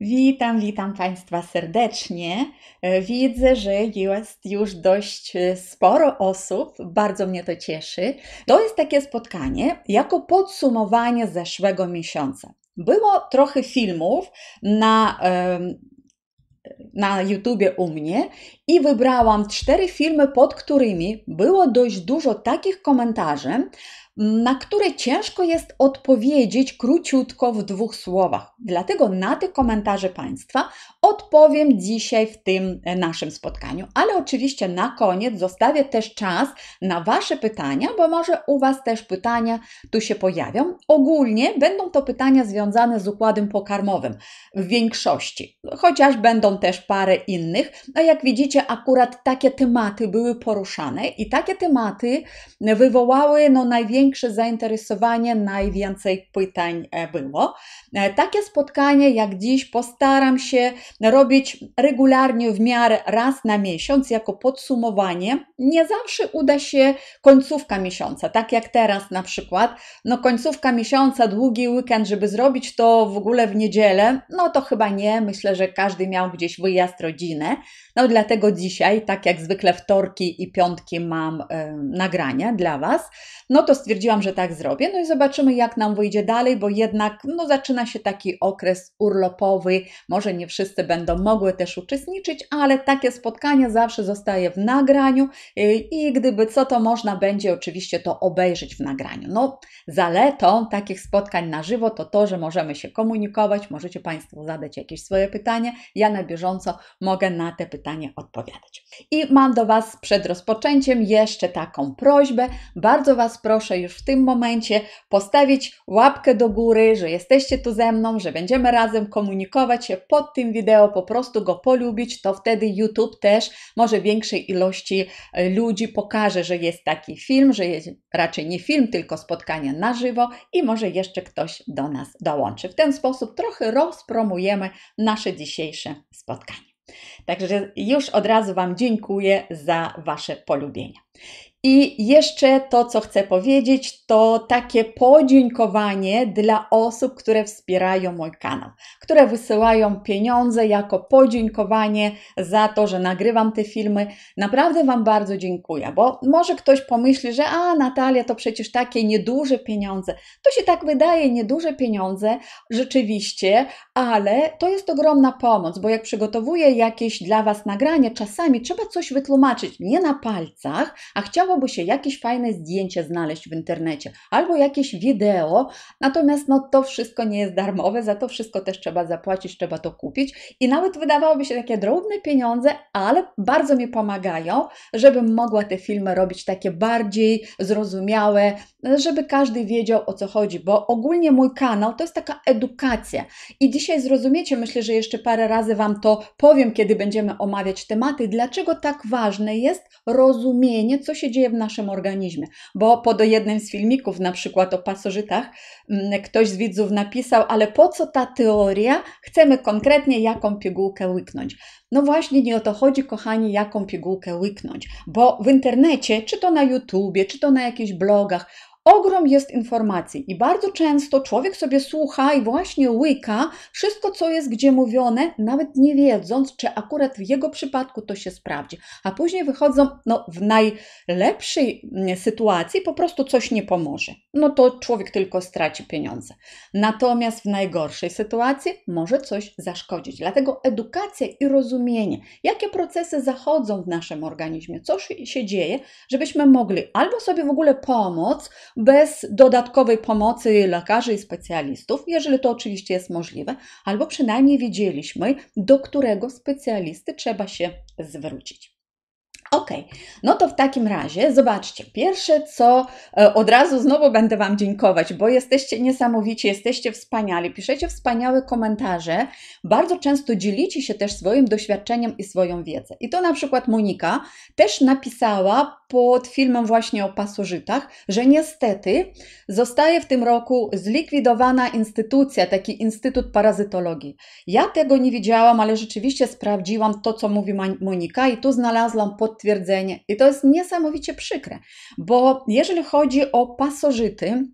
Witam Państwa serdecznie. Widzę, że jest już dość sporo osób, bardzo mnie to cieszy. To jest takie spotkanie jako podsumowanie zeszłego miesiąca. Było trochę filmów na YouTubie u mnie i wybrałam 4 filmy, pod którymi było dość dużo takich komentarzy, na które ciężko jest odpowiedzieć króciutko w 2 słowach. Dlatego na te komentarze Państwa odpowiem dzisiaj w tym naszym spotkaniu, ale oczywiście na koniec zostawię też czas na Wasze pytania, bo może u Was też pytania tu się pojawią. Ogólnie będą to pytania związane z układem pokarmowym w większości, chociaż będą też parę innych. No jak widzicie, akurat takie tematy były poruszane i takie tematy wywołały największe zainteresowanie, najwięcej pytań było. Takie spotkanie jak dziś postaram się robić regularnie, w miarę raz na miesiąc, jako podsumowanie. Nie zawsze uda się końcówka miesiąca, tak jak teraz na przykład. Końcówka miesiąca, długi weekend, żeby zrobić to w ogóle w niedzielę, to chyba nie. Myślę, że każdy miał gdzieś wyjazd rodzinny. Dlatego dzisiaj, tak jak zwykle wtorki i piątki mam nagrania dla Was, to stwierdziłam, że tak zrobię. I zobaczymy, jak nam wyjdzie dalej, bo jednak zaczyna się taki okres urlopowy. Może nie wszyscy będą mogły też uczestniczyć, ale takie spotkanie zawsze zostaje w nagraniu i gdyby co, to można będzie oczywiście to obejrzeć w nagraniu. Zaletą takich spotkań na żywo to to, że możemy się komunikować, możecie Państwo zadać jakieś swoje pytania, ja na bieżąco mogę na te pytania odpowiadać. I mam do Was przed rozpoczęciem jeszcze taką prośbę. Bardzo Was proszę już w tym momencie postawić łapkę do góry, że jesteście tu ze mną, że będziemy razem komunikować się pod tym wideo, po prostu go polubić, to wtedy YouTube też może większej ilości ludzi pokaże, że jest taki film, że jest raczej nie film, tylko spotkanie na żywo i może jeszcze ktoś do nas dołączy. W ten sposób trochę rozpromujemy nasze dzisiejsze spotkanie. Także już od razu Wam dziękuję za Wasze polubienia. I jeszcze to, co chcę powiedzieć, to takie podziękowanie dla osób, które wspierają mój kanał, które wysyłają pieniądze jako podziękowanie za to, że nagrywam te filmy. Naprawdę Wam bardzo dziękuję, bo może ktoś pomyśli, że Natalia, to przecież takie nieduże pieniądze. To się tak wydaje, nieduże pieniądze, rzeczywiście, ale to jest ogromna pomoc, bo jak przygotowuję jakieś dla Was nagranie, czasami trzeba coś wytłumaczyć, nie na palcach, a chciałoby się jakieś fajne zdjęcie znaleźć w internecie albo jakieś wideo, natomiast to wszystko nie jest darmowe, za to wszystko też trzeba zapłacić, trzeba to kupić i nawet wydawałoby się takie drobne pieniądze, ale bardzo mi pomagają, żebym mogła te filmy robić takie bardziej zrozumiałe, żeby każdy wiedział, o co chodzi, bo ogólnie mój kanał to jest taka edukacja i dzisiaj zrozumiecie, myślę, że jeszcze parę razy Wam to powiem, kiedy będziemy omawiać tematy, dlaczego tak ważne jest rozumienie, co się dzieje w naszym organizmie, bo pod jednym z filmików, na przykład o pasożytach, ktoś z widzów napisał, ale po co ta teoria? Chcemy konkretnie jaką pigułkę łyknąć. Właśnie nie o to chodzi, kochani, jaką pigułkę łyknąć, bo w internecie, czy to na YouTubie, czy to na jakichś blogach, ogrom jest informacji i bardzo często człowiek sobie słucha i właśnie łyka wszystko, co jest gdzie mówione, nawet nie wiedząc, czy akurat w jego przypadku to się sprawdzi. A później wychodzą, w najlepszej sytuacji po prostu coś nie pomoże. To człowiek tylko straci pieniądze. Natomiast w najgorszej sytuacji może coś zaszkodzić. Dlatego edukacja i rozumienie, jakie procesy zachodzą w naszym organizmie, co się dzieje, żebyśmy mogli albo sobie w ogóle pomóc, bez dodatkowej pomocy lekarzy i specjalistów, jeżeli to oczywiście jest możliwe, albo przynajmniej wiedzieliśmy, do którego specjalisty trzeba się zwrócić. Ok, no to w takim razie zobaczcie, pierwsze co, od razu znowu będę Wam dziękować, bo jesteście niesamowici, jesteście wspaniali, piszecie wspaniałe komentarze, bardzo często dzielicie się też swoim doświadczeniem i swoją wiedzą. I to na przykład Monika też napisała pod filmem właśnie o pasożytach, że niestety zostaje w tym roku zlikwidowana instytucja, taki Instytut Parazytologii. Ja tego nie widziałam, ale rzeczywiście sprawdziłam to, co mówi Monika i tu znalazłam potwierdzenie. I to jest niesamowicie przykre, bo jeżeli chodzi o pasożyty,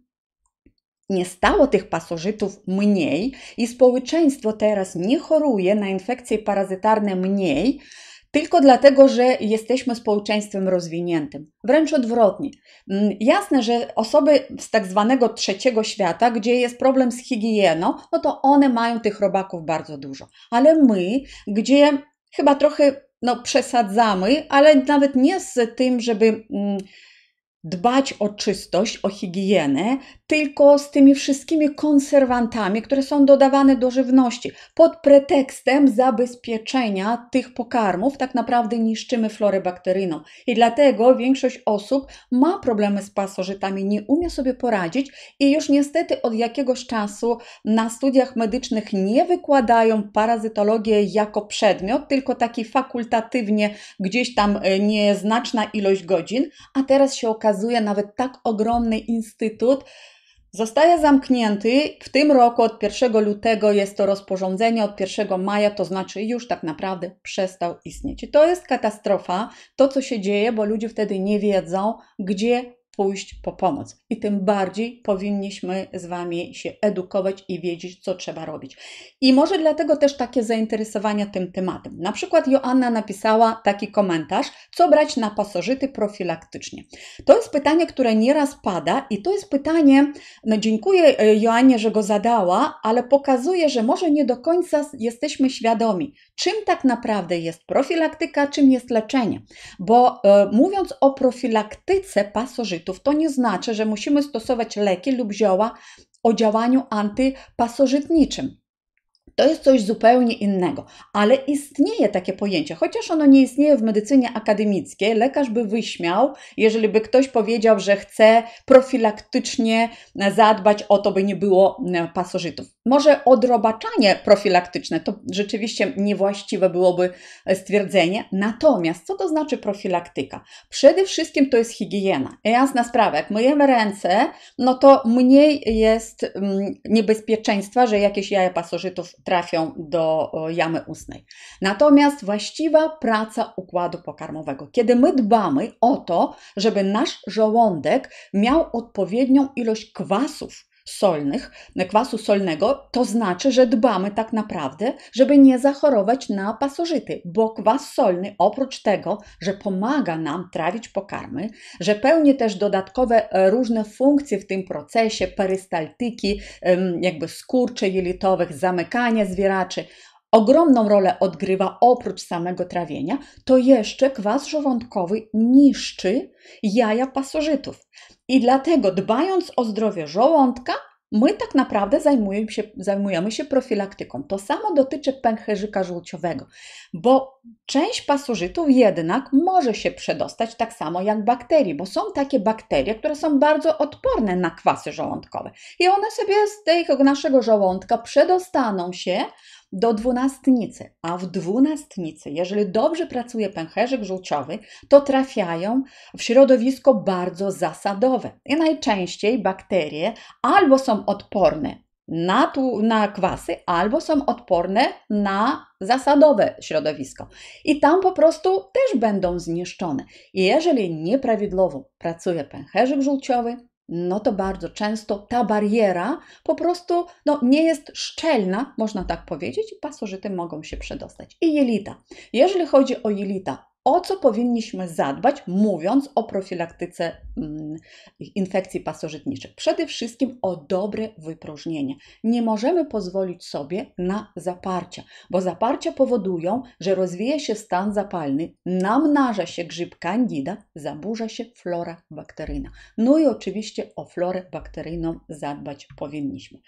nie stało tych pasożytów mniej i społeczeństwo teraz nie choruje na infekcje parazytarne mniej, tylko dlatego, że jesteśmy społeczeństwem rozwiniętym. Wręcz odwrotnie. Jasne, że osoby z tak zwanego trzeciego świata, gdzie jest problem z higieną, no to one mają tych robaków bardzo dużo. Ale my, gdzie chyba trochę przesadzamy, ale nawet nie z tym, żeby dbać o czystość, o higienę, tylko z tymi wszystkimi konserwantami, które są dodawane do żywności. Pod pretekstem zabezpieczenia tych pokarmów tak naprawdę niszczymy florę bakteryjną. I dlatego większość osób ma problemy z pasożytami, nie umie sobie poradzić i już niestety od jakiegoś czasu na studiach medycznych nie wykładają parazytologię jako przedmiot, tylko taki fakultatywnie gdzieś tam nieznaczna ilość godzin, a teraz się okazuje, nawet tak ogromny instytut zostaje zamknięty. W tym roku od 1 lutego jest to rozporządzenie, od 1 maja, to znaczy już tak naprawdę przestał istnieć. I to jest katastrofa, to co się dzieje, bo ludzie wtedy nie wiedzą, gdzie pójść po pomoc. I tym bardziej powinniśmy z Wami się edukować i wiedzieć, co trzeba robić. I może dlatego też takie zainteresowanie tym tematem. Na przykład Joanna napisała taki komentarz, co brać na pasożyty profilaktycznie. To jest pytanie, które nieraz pada i to jest pytanie, dziękuję Joannie, że go zadała, ale pokazuje, że może nie do końca jesteśmy świadomi, czym tak naprawdę jest profilaktyka, czym jest leczenie. Bo mówiąc o profilaktyce pasożytów, to nie znaczy, że musimy stosować leki lub zioła o działaniu antypasożytniczym. To jest coś zupełnie innego, ale istnieje takie pojęcie, chociaż ono nie istnieje w medycynie akademickiej. Lekarz by wyśmiał, jeżeli by ktoś powiedział, że chce profilaktycznie zadbać o to, by nie było pasożytów. Może odrobaczanie profilaktyczne to rzeczywiście niewłaściwe byłoby stwierdzenie, natomiast co to znaczy profilaktyka? Przede wszystkim to jest higiena. Jasna sprawa, jak myjemy ręce, no to mniej jest niebezpieczeństwa, że jakieś jaja pasożytów trafią do jamy ustnej. Natomiast właściwa praca układu pokarmowego, kiedy my dbamy o to, żeby nasz żołądek miał odpowiednią ilość kwasów solnych, kwasu solnego, to znaczy, że dbamy tak naprawdę, żeby nie zachorować na pasożyty, bo kwas solny oprócz tego, że pomaga nam trawić pokarmy, że pełni też dodatkowe różne funkcje w tym procesie, perystaltyki, jakby skurczy jelitowych, zamykania zwieraczy, ogromną rolę odgrywa oprócz samego trawienia, to jeszcze kwas żołądkowy niszczy jaja pasożytów. I dlatego dbając o zdrowie żołądka, my tak naprawdę zajmujemy się profilaktyką. To samo dotyczy pęcherzyka żółciowego, bo część pasożytów jednak może się przedostać tak samo jak bakterii, bo są takie bakterie, które są bardzo odporne na kwasy żołądkowe i one sobie z tego naszego żołądka przedostaną się do dwunastnicy, a w dwunastnicy, jeżeli dobrze pracuje pęcherzyk żółciowy, to trafiają w środowisko bardzo zasadowe. I najczęściej bakterie albo są odporne na kwasy, albo są odporne na zasadowe środowisko. I tam po prostu też będą zniszczone. I jeżeli nieprawidłowo pracuje pęcherzyk żółciowy, no to bardzo często ta bariera po prostu nie jest szczelna, można tak powiedzieć, i pasożyty mogą się przedostać. I jelita. Jeżeli chodzi o jelita, o co powinniśmy zadbać, mówiąc o profilaktyce infekcji pasożytniczych? Przede wszystkim o dobre wypróżnienie. Nie możemy pozwolić sobie na zaparcia, bo zaparcia powodują, że rozwija się stan zapalny, namnaża się grzyb Candida, zaburza się flora bakteryjna. No i oczywiście o florę bakteryjną zadbać powinniśmy.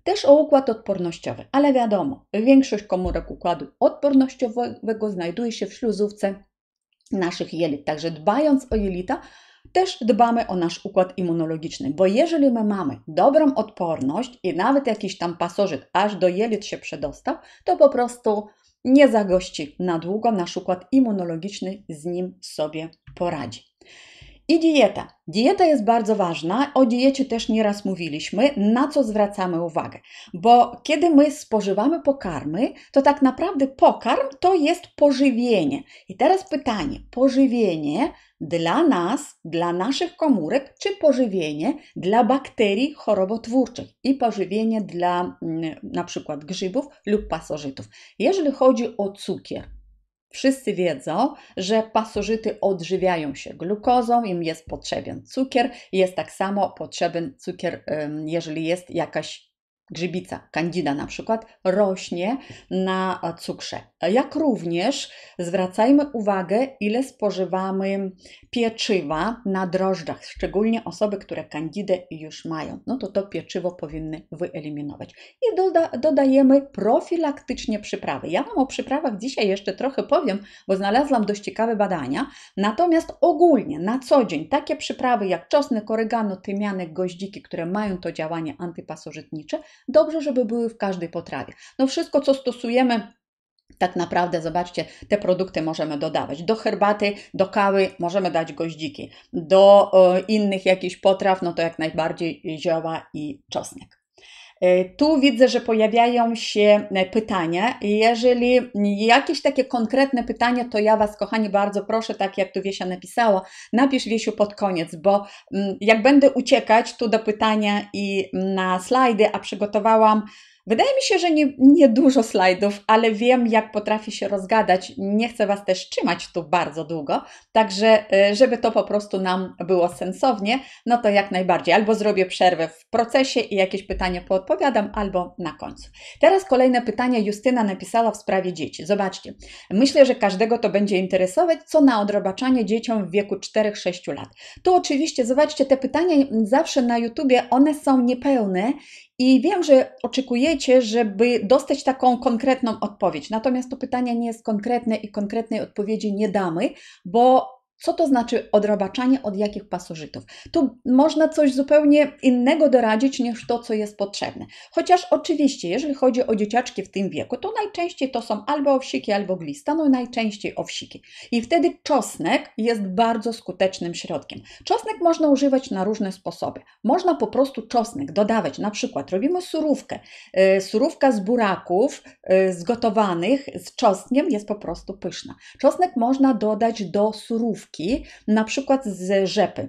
Też o układ odpornościowy, ale wiadomo, większość komórek układu odpornościowego znajduje się w śluzówce naszych jelit. Także dbając o jelita, też dbamy o nasz układ immunologiczny, bo jeżeli my mamy dobrą odporność i nawet jakiś tam pasożyt aż do jelit się przedostał, to po prostu nie zagości na długo, nasz układ immunologiczny z nim sobie poradzi. I dieta. Dieta jest bardzo ważna. O diecie też nieraz mówiliśmy, na co zwracamy uwagę. Bo kiedy my spożywamy pokarmy, to tak naprawdę pokarm to jest pożywienie. I teraz pytanie, pożywienie dla nas, dla naszych komórek, czy pożywienie dla bakterii chorobotwórczych i pożywienie dla na przykład grzybów lub pasożytów. Jeżeli chodzi o cukier, wszyscy wiedzą, że pasożyty odżywiają się glukozą, im jest potrzebny cukier, jest tak samo potrzebny cukier, jeżeli jest jakaś grzybica, candida na przykład, rośnie na cukrze. Jak również zwracajmy uwagę, ile spożywamy pieczywa na drożdżach, szczególnie osoby, które candidę już mają. No to pieczywo powinny wyeliminować. I dodajemy profilaktycznie przyprawy. Ja Wam o przyprawach dzisiaj jeszcze trochę powiem, bo znalazłam dość ciekawe badania. Natomiast ogólnie na co dzień takie przyprawy jak czosnek, oregano, tymianek, goździki, które mają to działanie antypasożytnicze, dobrze, żeby były w każdej potrawie. No wszystko, co stosujemy, tak naprawdę, zobaczcie, te produkty możemy dodawać. Do herbaty, do kawy możemy dać goździki. Do innych jakichś potraw, no to jak najbardziej zioła i czosnek. Tu widzę, że pojawiają się pytania. Jeżeli jakieś takie konkretne pytania, to ja Was, kochani, bardzo proszę, tak jak tu Wiesia napisała, napisz, Wiesiu, pod koniec, bo jak będę uciekać tu do pytania i na slajdy, a przygotowałam, wydaje mi się, że nie dużo slajdów, ale wiem, jak potrafię się rozgadać. Nie chcę Was też trzymać tu bardzo długo, także żeby to po prostu nam było sensownie, no to jak najbardziej. Albo zrobię przerwę w procesie i jakieś pytania poodpowiadam, albo na końcu. Teraz kolejne pytanie Justyna napisała w sprawie dzieci. Zobaczcie, myślę, że każdego to będzie interesować, co na odrobaczanie dzieciom w wieku 4-6 lat. Tu oczywiście, zobaczcie, te pytania zawsze na YouTubie, one są niepełne, i wiem, że oczekujecie, żeby dostać taką konkretną odpowiedź. Natomiast to pytanie nie jest konkretne i konkretnej odpowiedzi nie damy, bo co to znaczy odrobaczanie od jakich pasożytów? Tu można coś zupełnie innego doradzić niż to, co jest potrzebne. Chociaż oczywiście, jeżeli chodzi o dzieciaczki w tym wieku, to najczęściej to są albo owsiki, albo glista, no najczęściej owsiki. I wtedy czosnek jest bardzo skutecznym środkiem. Czosnek można używać na różne sposoby. Można po prostu czosnek dodawać, na przykład robimy surówkę. Surówka z buraków zgotowanych z czosnkiem jest po prostu pyszna. Czosnek można dodać do surówki, na przykład z rzepy.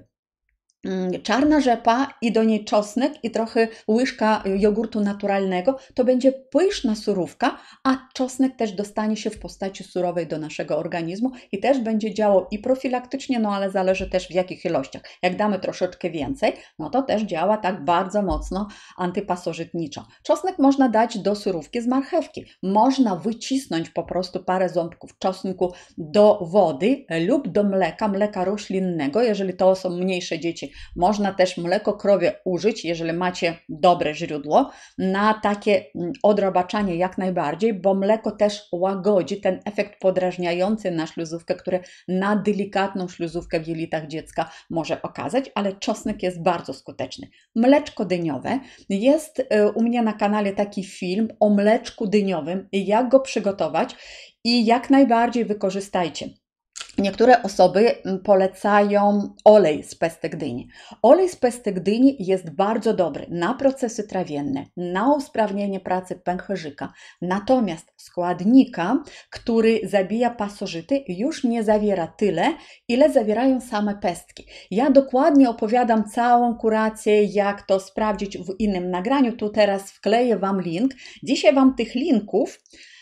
Czarna rzepa i do niej czosnek i trochę łyżka jogurtu naturalnego, to będzie pyszna surówka, a czosnek też dostanie się w postaci surowej do naszego organizmu i też będzie działał i profilaktycznie, no ale zależy też w jakich ilościach. Jak damy troszeczkę więcej, no to też działa tak bardzo mocno antypasożytniczo. Czosnek można dać do surówki z marchewki. Można wycisnąć po prostu parę ząbków czosnku do wody lub do mleka roślinnego, jeżeli to są mniejsze dzieci. Można też mleko krowie użyć, jeżeli macie dobre źródło, na takie odrobaczanie jak najbardziej, bo mleko też łagodzi ten efekt podrażniający na śluzówkę, który na delikatną śluzówkę w jelitach dziecka może okazać, ale czosnek jest bardzo skuteczny. Mleczko dyniowe. Jest u mnie na kanale taki film o mleczku dyniowym i jak go przygotować i jak najbardziej wykorzystajcie. Niektóre osoby polecają olej z pestek dyni. Olej z pestek dyni jest bardzo dobry na procesy trawienne, na usprawnienie pracy pęcherzyka. Natomiast składnika, który zabija pasożyty, już nie zawiera tyle, ile zawierają same pestki. Ja dokładnie opowiadam całą kurację, jak to sprawdzić w innym nagraniu. Tu teraz wkleję Wam link. Dzisiaj Wam tych linków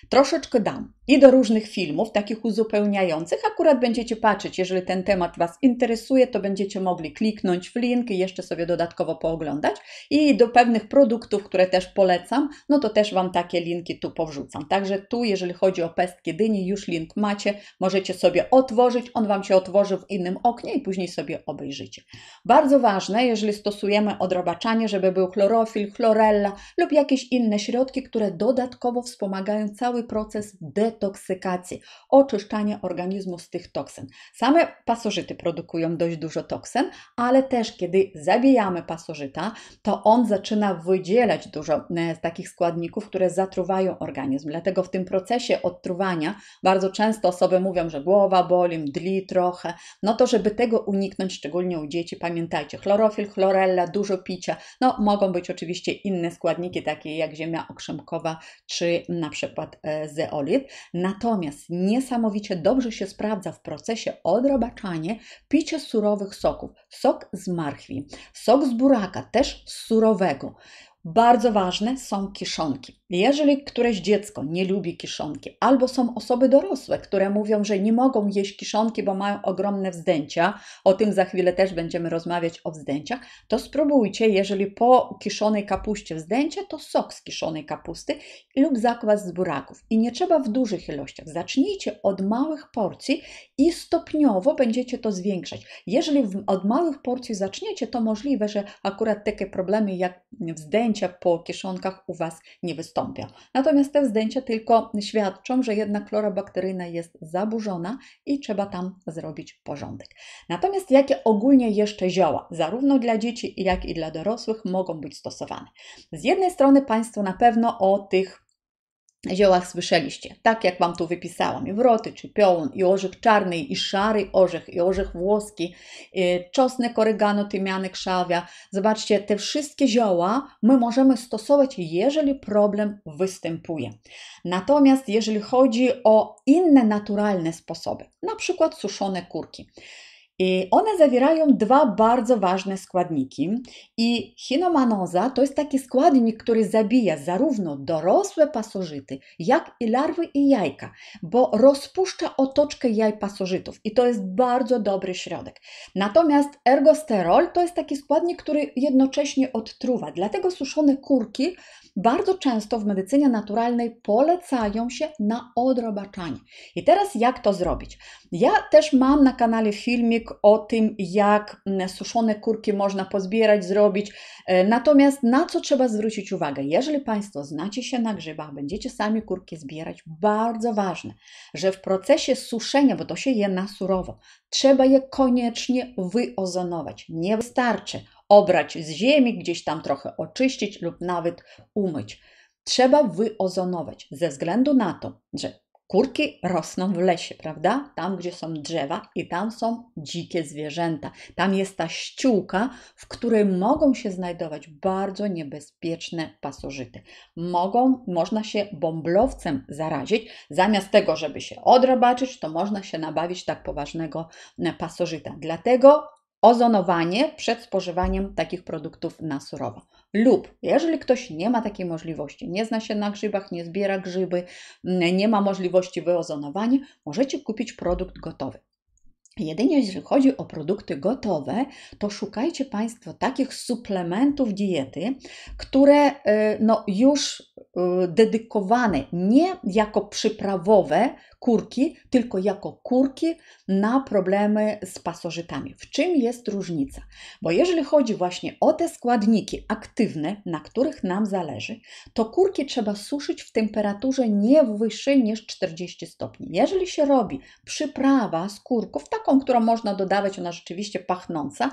troszeczkę dam i do różnych filmów, takich uzupełniających. Akurat będziecie patrzeć, jeżeli ten temat Was interesuje, to będziecie mogli kliknąć w link i jeszcze sobie dodatkowo pooglądać. I do pewnych produktów, które też polecam, no to też Wam takie linki tu powrzucam. Także tu, jeżeli chodzi o pestki dyni, już link macie, możecie sobie otworzyć, on Wam się otworzy w innym oknie i później sobie obejrzycie. Bardzo ważne, jeżeli stosujemy odrobaczanie, żeby był chlorofil, chlorella lub jakieś inne środki, które dodatkowo wspomagają cały proces detoksikacji. detoksykacji, oczyszczanie organizmu z tych toksyn. Same pasożyty produkują dość dużo toksyn, ale też kiedy zabijamy pasożyta, to on zaczyna wydzielać dużo takich składników, które zatruwają organizm. Dlatego w tym procesie odtruwania bardzo często osoby mówią, że głowa boli, mdli trochę. No to żeby tego uniknąć, szczególnie u dzieci, pamiętajcie, chlorofil, chlorella, dużo picia. No mogą być oczywiście inne składniki, takie jak ziemia okrzemkowa, czy na przykład zeolit. Natomiast niesamowicie dobrze się sprawdza w procesie odrobaczania picie surowych soków. Sok z marchwi, sok z buraka, też surowego. Bardzo ważne są kiszonki. Jeżeli któreś dziecko nie lubi kiszonki, albo są osoby dorosłe, które mówią, że nie mogą jeść kiszonki, bo mają ogromne wzdęcia, o tym za chwilę też będziemy rozmawiać o wzdęciach, to spróbujcie, jeżeli po kiszonej kapuście wzdęcie, to sok z kiszonej kapusty lub zakwas z buraków. I nie trzeba w dużych ilościach. Zacznijcie od małych porcji i stopniowo będziecie to zwiększać. Jeżeli od małych porcji zaczniecie, to możliwe, że akurat takie problemy jak wzdęcia po kiszonkach u Was nie wystąpią. Natomiast te wzdęcia tylko świadczą, że jednak flora bakteryjna jest zaburzona i trzeba tam zrobić porządek. Natomiast jakie ogólnie jeszcze zioła, zarówno dla dzieci, jak i dla dorosłych, mogą być stosowane? Z jednej strony Państwo na pewno o tych ziołach słyszeliście, tak jak Wam tu wypisałam, i wroty, czy piołun, i orzech czarny, i szary orzech, i orzech włoski, czosnek, oregano, tymianek, szałwia. Zobaczcie, te wszystkie zioła my możemy stosować, jeżeli problem występuje. Natomiast jeżeli chodzi o inne naturalne sposoby, na przykład suszone kurki, i one zawierają dwa bardzo ważne składniki i chinomanoza to jest taki składnik, który zabija zarówno dorosłe pasożyty, jak i larwy i jajka, bo rozpuszcza otoczkę jaj pasożytów i to jest bardzo dobry środek. Natomiast ergosterol to jest taki składnik, który jednocześnie odtruwa, dlatego suszone kurki bardzo często w medycynie naturalnej polecają się na odrobaczanie. I teraz jak to zrobić? Ja też mam na kanale filmik o tym, jak suszone kurki można pozbierać, zrobić. Natomiast na co trzeba zwrócić uwagę? Jeżeli Państwo znacie się na grzybach, będziecie sami kurki zbierać, bardzo ważne, że w procesie suszenia, bo to się je na surowo, trzeba je koniecznie wyozonować. Nie wystarczy obrać z ziemi, gdzieś tam trochę oczyścić lub nawet umyć. Trzeba wyozonować ze względu na to, że kurki rosną w lesie, prawda? Tam, gdzie są drzewa i tam są dzikie zwierzęta. Tam jest ta ściółka, w której mogą się znajdować bardzo niebezpieczne pasożyty. Można się bąblowcem zarazić. Zamiast tego, żeby się odrobaczyć, to można się nabawić tak poważnego pasożyta. Dlatego ozonowanie przed spożywaniem takich produktów na surowo. Lub jeżeli ktoś nie ma takiej możliwości, nie zna się na grzybach, nie zbiera grzyby, nie ma możliwości wyozonowania, możecie kupić produkt gotowy. Jedynie jeżeli chodzi o produkty gotowe, to szukajcie Państwo takich suplementów diety, które już dedykowane nie jako przyprawowe kurki, tylko jako kurki na problemy z pasożytami. W czym jest różnica? Bo jeżeli chodzi właśnie o te składniki aktywne, na których nam zależy, to kurki trzeba suszyć w temperaturze nie wyższej niż 40 stopni. Jeżeli się robi przyprawa z kurków, taką, którą można dodawać, ona rzeczywiście pachnąca,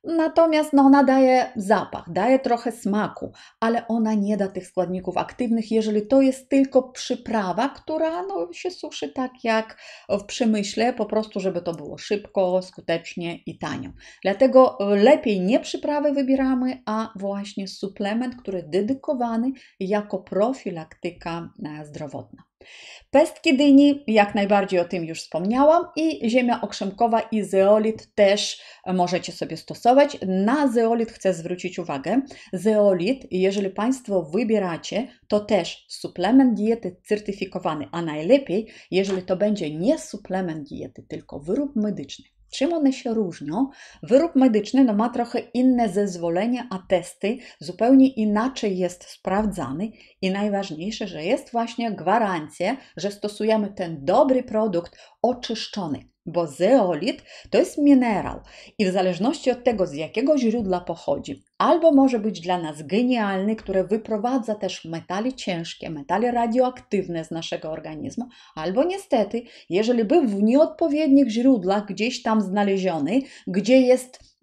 natomiast ona daje zapach, daje trochę smaku, ale ona nie da tych składników aktywnych, jeżeli to jest tylko przyprawa, która się suszy tak jak w przemyśle, po prostu żeby to było szybko, skutecznie i tanio. Dlatego lepiej nie przyprawy wybieramy, a właśnie suplement, który dedykowany jako profilaktyka zdrowotna. Pestki dyni, jak najbardziej o tym już wspomniałam, i ziemia okrzemkowa i zeolit też możecie sobie stosować. Na zeolit chcę zwrócić uwagę. Zeolit, jeżeli Państwo wybieracie, to też suplement diety certyfikowany, a najlepiej, jeżeli to będzie nie suplement diety, tylko wyrób medyczny. Czym one się różnią? Wyrób medyczny ma trochę inne zezwolenie, a testy zupełnie inaczej jest sprawdzany i najważniejsze, że jest właśnie gwarancja, że stosujemy ten dobry produkt oczyszczony, bo zeolit to jest minerał i w zależności od tego, z jakiego źródła pochodzi, albo może być dla nas genialny, który wyprowadza też metale ciężkie, metale radioaktywne z naszego organizmu, albo niestety, jeżeli był w nieodpowiednich źródłach gdzieś tam znaleziony, gdzie jest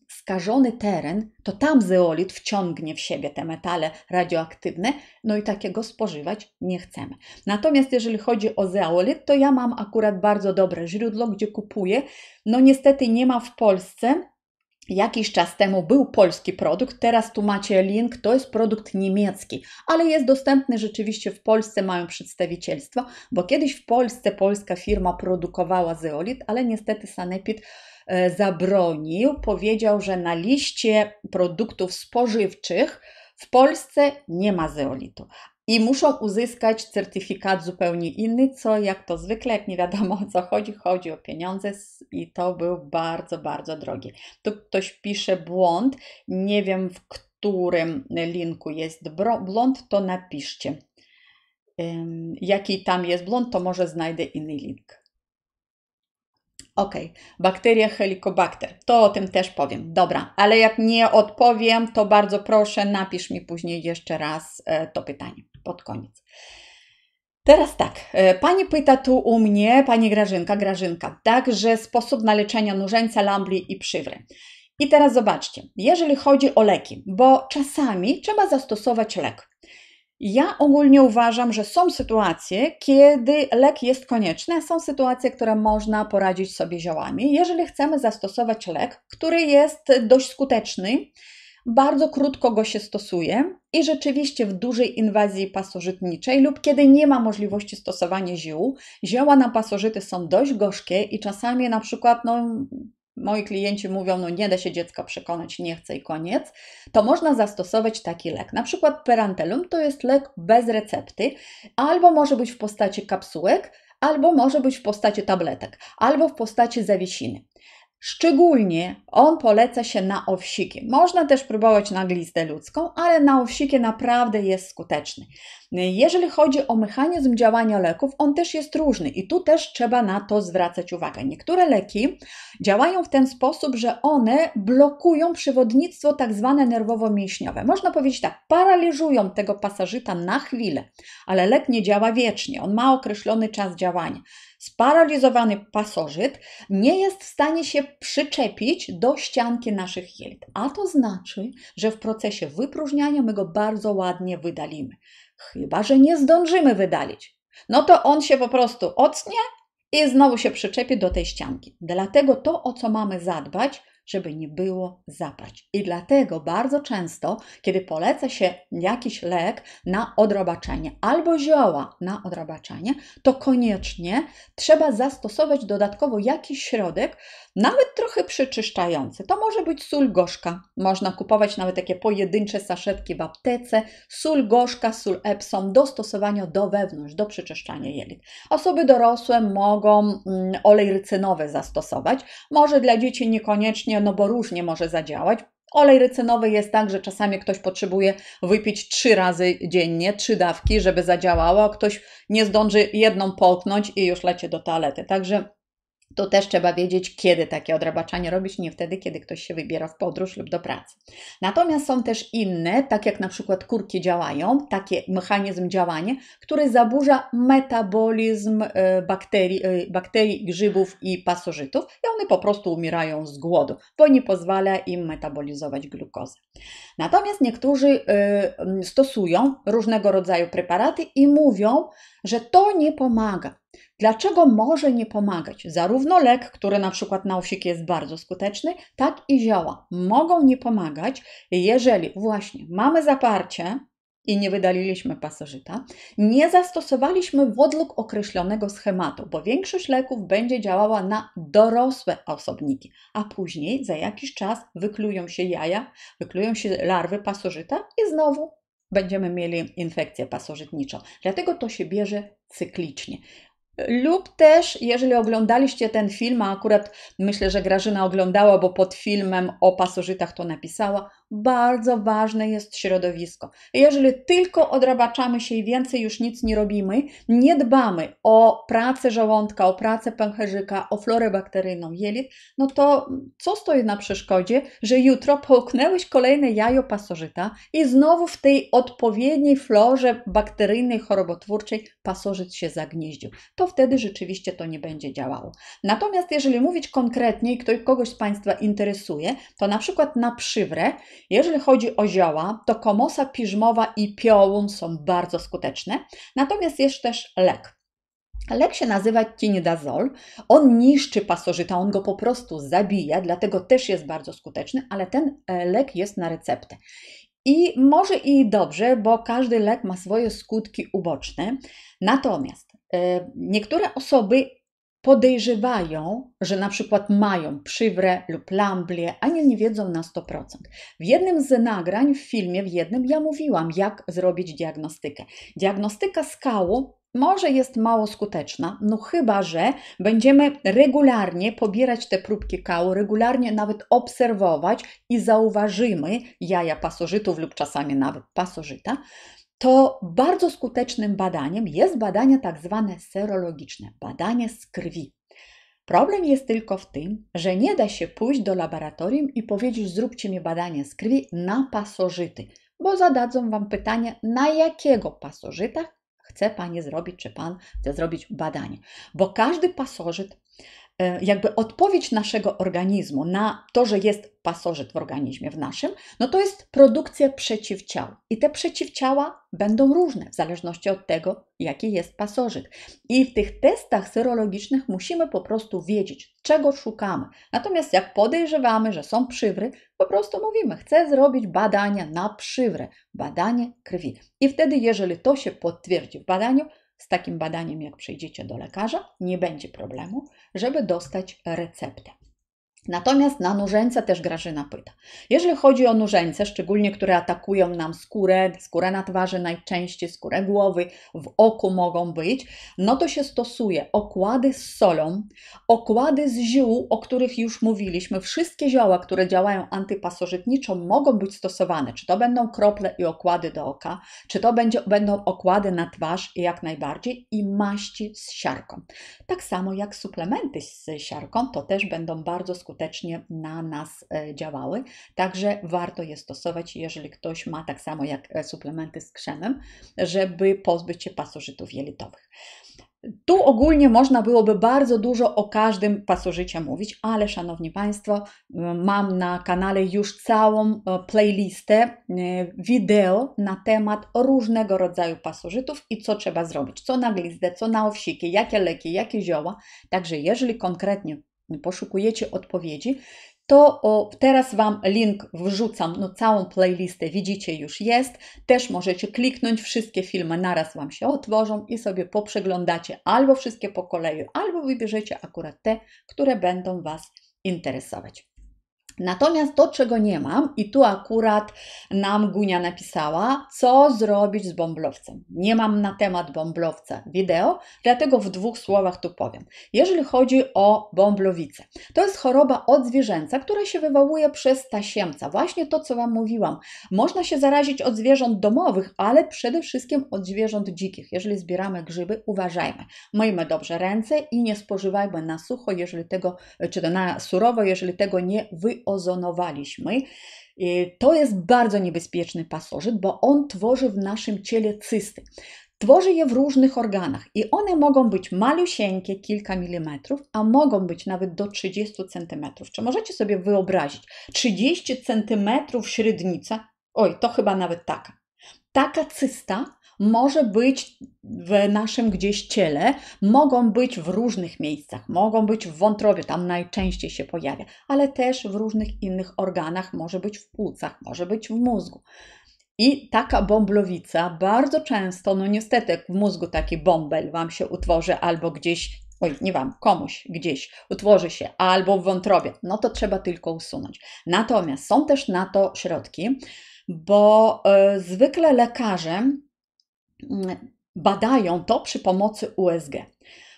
skażony teren, to tam zeolit wciągnie w siebie te metale radioaktywne, no i takiego spożywać nie chcemy. Natomiast jeżeli chodzi o zeolit, to ja mam akurat bardzo dobre źródło, gdzie kupuję. No niestety nie ma w Polsce. Jakiś czas temu był polski produkt, teraz tu macie link, to jest produkt niemiecki, ale jest dostępny rzeczywiście w Polsce, mają przedstawicielstwo, bo kiedyś w Polsce polska firma produkowała zeolit, ale niestety Sanepid zabronił, powiedział, że na liście produktów spożywczych w Polsce nie ma zeolitu. I muszą uzyskać certyfikat zupełnie inny, co jak to zwykle, jak nie wiadomo o co chodzi, chodzi o pieniądze i to był bardzo, bardzo drogi. Tu ktoś pisze błąd, nie wiem w którym linku jest błąd, to napiszcie. Jaki tam jest błąd, to może znajdę inny link. Ok, bakteria Helicobacter, to o tym też powiem. Dobra, ale jak nie odpowiem, to bardzo proszę, napisz mi później jeszcze raz to pytanie pod koniec. Teraz tak, pani pyta tu u mnie, pani Grażynka, tak, że sposób na leczenie nużeńca, lambli i przywry. I teraz zobaczcie, jeżeli chodzi o leki, bo czasami trzeba zastosować lek. Ja ogólnie uważam, że są sytuacje, kiedy lek jest konieczny, a są sytuacje, które można poradzić sobie ziołami. Jeżeli chcemy zastosować lek, który jest dość skuteczny, bardzo krótko go się stosuje i rzeczywiście w dużej inwazji pasożytniczej lub kiedy nie ma możliwości stosowania ziół, zioła na pasożyty są dość gorzkie i czasami na przykład moi klienci mówią, no nie da się dziecka przekonać, nie chce i koniec, to można zastosować taki lek. Na przykład Perantelum to jest lek bez recepty, albo może być w postaci kapsułek, albo może być w postaci tabletek, albo w postaci zawiesiny. Szczególnie on poleca się na owsiki. Można też próbować na glistę ludzką, ale na owsiki naprawdę jest skuteczny. Jeżeli chodzi o mechanizm działania leków, on też jest różny i tu też trzeba na to zwracać uwagę. Niektóre leki działają w ten sposób, że one blokują przewodnictwo tak zwane nerwowo-mięśniowe. Można powiedzieć tak, paraliżują tego pasożyta na chwilę, ale lek nie działa wiecznie, on ma określony czas działania. Sparaliżowany pasożyt nie jest w stanie się przyczepić do ścianki naszych jelit, a to znaczy, że w procesie wypróżniania my go bardzo ładnie wydalimy. Chyba że nie zdążymy wydalić, no to on się po prostu ocnie i znowu się przyczepi do tej ścianki. Dlatego to, o co mamy zadbać, żeby nie było zapaść. I dlatego bardzo często, kiedy poleca się jakiś lek na odrobaczenie albo zioła na odrobaczenie, to koniecznie trzeba zastosować dodatkowo jakiś środek, nawet trochę przeczyszczający. To może być sól gorzka. Można kupować nawet takie pojedyncze saszetki w aptece. Sól gorzka, sól Epsom do stosowania do wewnątrz, do przeczyszczania jelit. Osoby dorosłe mogą olej rycynowy zastosować. Może dla dzieci niekoniecznie, no bo różnie może zadziałać. Olej rycynowy jest tak, że czasami ktoś potrzebuje wypić 3 razy dziennie, 3 dawki, żeby zadziałało, a ktoś nie zdąży jedną połknąć i już leci do toalety. Także to też trzeba wiedzieć, kiedy takie odrabaczanie robić, nie wtedy, kiedy ktoś się wybiera w podróż lub do pracy. Natomiast są też inne, tak jak na przykład kurki działają, taki mechanizm działania, który zaburza metabolizm bakterii, grzybów i pasożytów i one po prostu umierają z głodu, bo nie pozwala im metabolizować glukozy. Natomiast niektórzy stosują różnego rodzaju preparaty i mówią, że to nie pomaga. Dlaczego może nie pomagać? Zarówno lek, który na przykład na owsiki jest bardzo skuteczny, tak i zioła mogą nie pomagać, jeżeli właśnie mamy zaparcie i nie wydaliliśmy pasożyta, nie zastosowaliśmy według określonego schematu, bo większość leków będzie działała na dorosłe osobniki, a później za jakiś czas wyklują się jaja, wyklują się larwy pasożyta i znowu będziemy mieli infekcję pasożytniczą. Dlatego to się bierze cyklicznie. Lub też, jeżeli oglądaliście ten film, a akurat myślę, że Grażyna oglądała, bo pod filmem o pasożytach to napisała, bardzo ważne jest środowisko. Jeżeli tylko odrabaczamy się i więcej już nic nie robimy, nie dbamy o pracę żołądka, o pracę pęcherzyka, o florę bakteryjną jelit, no to co stoi na przeszkodzie, że jutro połknęłeś kolejne jajo pasożyta i znowu w tej odpowiedniej florze bakteryjnej, chorobotwórczej pasożyt się zagnieździł. To wtedy rzeczywiście to nie będzie działało. Natomiast jeżeli mówić konkretnie i kogoś z Państwa interesuje, to na przykład na przywrę, jeżeli chodzi o zioła, to komosa piżmowa i piołun są bardzo skuteczne. Natomiast jest też lek. Lek się nazywa tinidazol. On niszczy pasożyta, on go po prostu zabija, dlatego też jest bardzo skuteczny, ale ten lek jest na receptę. I może i dobrze, bo każdy lek ma swoje skutki uboczne. Natomiast niektóre osoby podejrzewają, że na przykład mają przywrę lub lamblię, a nie wiedzą na 100%. W jednym z nagrań, w filmie, ja mówiłam, jak zrobić diagnostykę. Diagnostyka skału może jest mało skuteczna, no chyba że będziemy regularnie pobierać te próbki kału, regularnie nawet obserwować i zauważymy jaja pasożytów lub czasami nawet pasożyta, to bardzo skutecznym badaniem jest badanie tak zwane serologiczne, badanie z krwi. Problem jest tylko w tym, że nie da się pójść do laboratorium i powiedzieć: zróbcie mi badanie z krwi na pasożyty, bo zadadzą Wam pytanie, na jakiego pasożyta chce Pani zrobić, czy Pan chce zrobić badanie. Bo każdy pasożyt, jakby odpowiedź naszego organizmu na to, że jest pasożyt w organizmie w naszym, no to jest produkcja przeciwciał. I te przeciwciała będą różne w zależności od tego, jaki jest pasożyt. I w tych testach serologicznych musimy po prostu wiedzieć, czego szukamy. Natomiast jak podejrzewamy, że są przywry, po prostu mówimy: chcę zrobić badania na przywrę, badanie krwi. I wtedy, jeżeli to się potwierdzi w badaniu, z takim badaniem, jak przejdziecie do lekarza, nie będzie problemu, żeby dostać receptę. Natomiast na nużeńce też Grażyna pyta. Jeżeli chodzi o nużeńce, szczególnie które atakują nam skórę na twarzy najczęściej, skórę głowy, w oku mogą być, no to się stosuje okłady z solą, okłady z ziół, o których już mówiliśmy. Wszystkie zioła, które działają antypasożytniczo, mogą być stosowane. Czy to będą krople i okłady do oka, czy to będą okłady na twarz, jak najbardziej, i maści z siarką. Tak samo jak suplementy z siarką, to też będą bardzo skutecznie na nas działały, także warto je stosować, jeżeli ktoś ma, tak samo jak suplementy z krzemem, żeby pozbyć się pasożytów jelitowych. Tu ogólnie można byłoby bardzo dużo o każdym pasożycie mówić, ale szanowni Państwo, mam na kanale już całą playlistę wideo na temat różnego rodzaju pasożytów i co trzeba zrobić, co na glizdę, co na owsiki, jakie leki, jakie zioła. Także jeżeli konkretnie poszukujecie odpowiedzi, to teraz Wam link wrzucam, no całą playlistę widzicie, już jest. Też możecie kliknąć, wszystkie filmy naraz Wam się otworzą i sobie poprzeglądacie albo wszystkie po kolei, albo wybierzecie akurat te, które będą Was interesować. Natomiast to, czego nie mam, i tu akurat nam Gunia napisała, co zrobić z bąblowcem. Nie mam na temat bąblowca wideo, dlatego w 2 słowach tu powiem. Jeżeli chodzi o bąblowicę, to jest choroba odzwierzęca, która się wywołuje przez tasiemca. Właśnie to, co Wam mówiłam. Można się zarazić od zwierząt domowych, ale przede wszystkim od zwierząt dzikich. Jeżeli zbieramy grzyby, uważajmy. Myjmy dobrze ręce i nie spożywajmy na sucho, czy na surowo, jeżeli tego nie wyozonowaliśmy. To jest bardzo niebezpieczny pasożyt, bo on tworzy w naszym ciele cysty. Tworzy je w różnych organach i one mogą być malusieńkie, kilka milimetrów, a mogą być nawet do 30 cm. Czy możecie sobie wyobrazić? 30 cm średnica? Oj, to chyba nawet taka. Taka cysta może być w naszym gdzieś ciele, mogą być w różnych miejscach, mogą być w wątrobie, tam najczęściej się pojawia, ale też w różnych innych organach, może być w płucach, może być w mózgu. I taka bąblowica bardzo często, no niestety jak w mózgu taki bąbel Wam się utworzy albo gdzieś, nie Wam, komuś gdzieś utworzy się albo w wątrobie, no to trzeba tylko usunąć. Natomiast są też na to środki, bo zwykle lekarze badają to przy pomocy USG.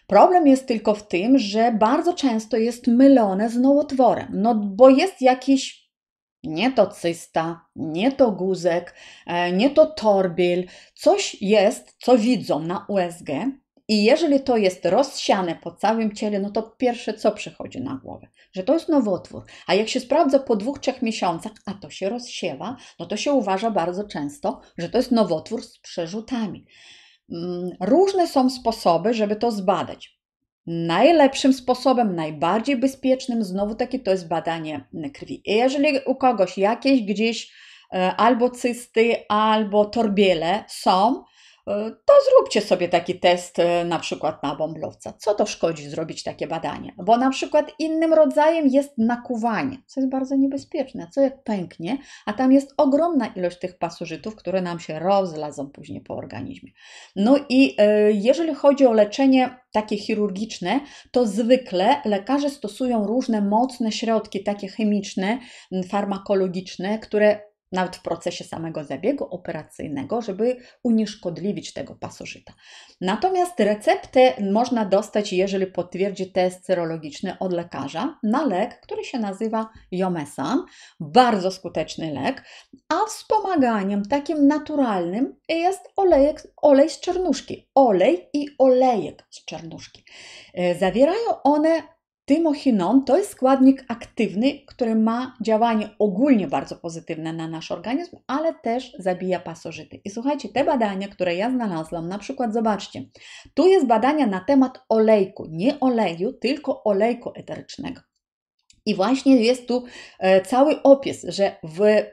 Problem jest tylko w tym, że bardzo często jest mylone z nowotworem, no bo jest nie to cysta, nie to guzek, nie to torbiel. Coś jest, co widzą na USG i jeżeli to jest rozsiane po całym ciele, no to pierwsze co przychodzi na głowę, że to jest nowotwór. A jak się sprawdza po 2-3 miesiącach, a to się rozsiewa, no to się uważa bardzo często, że to jest nowotwór z przerzutami. Różne są sposoby, żeby to zbadać. Najlepszym sposobem, najbardziej bezpiecznym, znowu takie, to jest badanie krwi. I jeżeli u kogoś jakieś gdzieś albo cysty, albo torbiele są, to zróbcie sobie taki test na przykład na bąblowca. Co to szkodzi zrobić takie badanie? Bo na przykład innym rodzajem jest nakuwanie, co jest bardzo niebezpieczne. Co jak pęknie, a tam jest ogromna ilość tych pasożytów, które nam się rozlazą później po organizmie. No i jeżeli chodzi o leczenie takie chirurgiczne, to zwykle lekarze stosują różne mocne środki, takie chemiczne, farmakologiczne, które nawet w procesie samego zabiegu operacyjnego, żeby unieszkodliwić tego pasożyta. Natomiast receptę można dostać, jeżeli potwierdzi test serologiczny od lekarza, na lek, który się nazywa Jomesan. Bardzo skuteczny lek, a wspomaganiem takim naturalnym jest olej z czarnuszki. Olej i olejek z czarnuszki. Zawierają one tymochinon, to jest składnik aktywny, który ma działanie ogólnie bardzo pozytywne na nasz organizm, ale też zabija pasożyty. I słuchajcie, te badania, które ja znalazłam, na przykład zobaczcie, tu jest badania na temat olejku, nie oleju, tylko olejku eterycznego. I właśnie jest tu cały opis, że w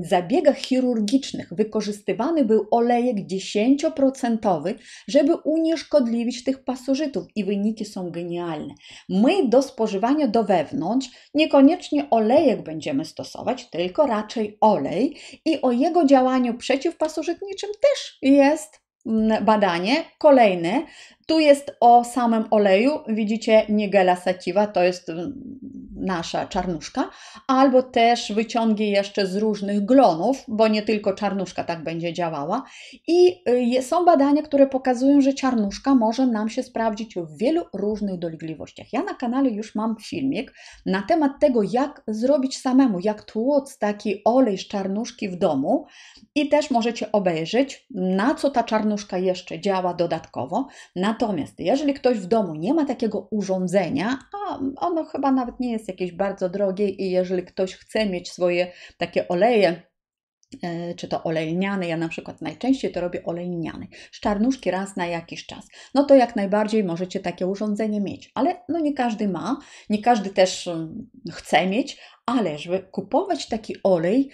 zabiegach chirurgicznych wykorzystywany był olejek 10%, żeby unieszkodliwić tych pasożytów i wyniki są genialne. My do spożywania do wewnątrz niekoniecznie olejek będziemy stosować, tylko raczej olej i o jego działaniu przeciwpasożytniczym też jest badanie kolejne. Tu jest o samym oleju, widzicie Nigella sativa, to jest nasza czarnuszka, albo też wyciągi jeszcze z różnych glonów, bo nie tylko czarnuszka tak będzie działała. I są badania, które pokazują, że czarnuszka może nam się sprawdzić w wielu różnych dolegliwościach. Ja na kanale już mam filmik na temat tego, jak zrobić samemu, jak tłuc taki olej z czarnuszki w domu i też możecie obejrzeć, na co ta czarnuszka jeszcze działa dodatkowo. Natomiast jeżeli ktoś w domu nie ma takiego urządzenia, a ono chyba nawet nie jest jakieś bardzo drogie i jeżeli ktoś chce mieć swoje takie oleje, czy to olej lniany, ja na przykład najczęściej to robię olej lniany, z czarnuszki raz na jakiś czas, no to jak najbardziej możecie takie urządzenie mieć, ale no nie każdy ma, nie każdy też chce mieć, ale żeby kupować taki olej,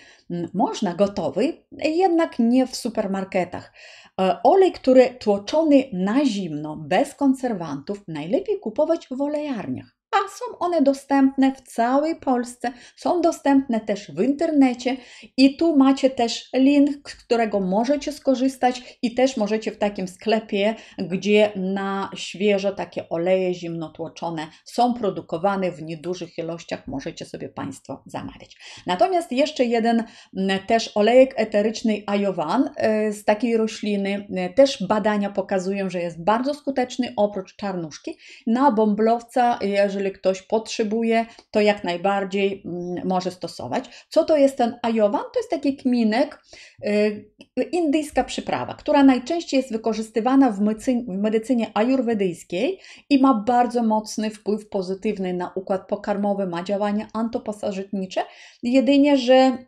można gotowy, jednak nie w supermarketach. Olej, który tłoczony na zimno, bez konserwantów, najlepiej kupować w olejarniach. A są one dostępne w całej Polsce, są dostępne też w internecie i tu macie też link, z którego możecie skorzystać i też możecie w takim sklepie, gdzie na świeżo takie oleje zimnotłoczone są produkowane w niedużych ilościach, możecie sobie Państwo zamawiać. Natomiast jeszcze jeden też olejek eteryczny Ajowan z takiej rośliny, też badania pokazują, że jest bardzo skuteczny oprócz czarnuszki na bąblowca, jeżeli ktoś potrzebuje, to jak najbardziej może stosować. Co to jest ten ajowan? To jest taki kminek, indyjska przyprawa, która najczęściej jest wykorzystywana w medycynie ajurwedyjskiej i ma bardzo mocny wpływ pozytywny na układ pokarmowy, ma działanie antypasożytnicze, jedynie, że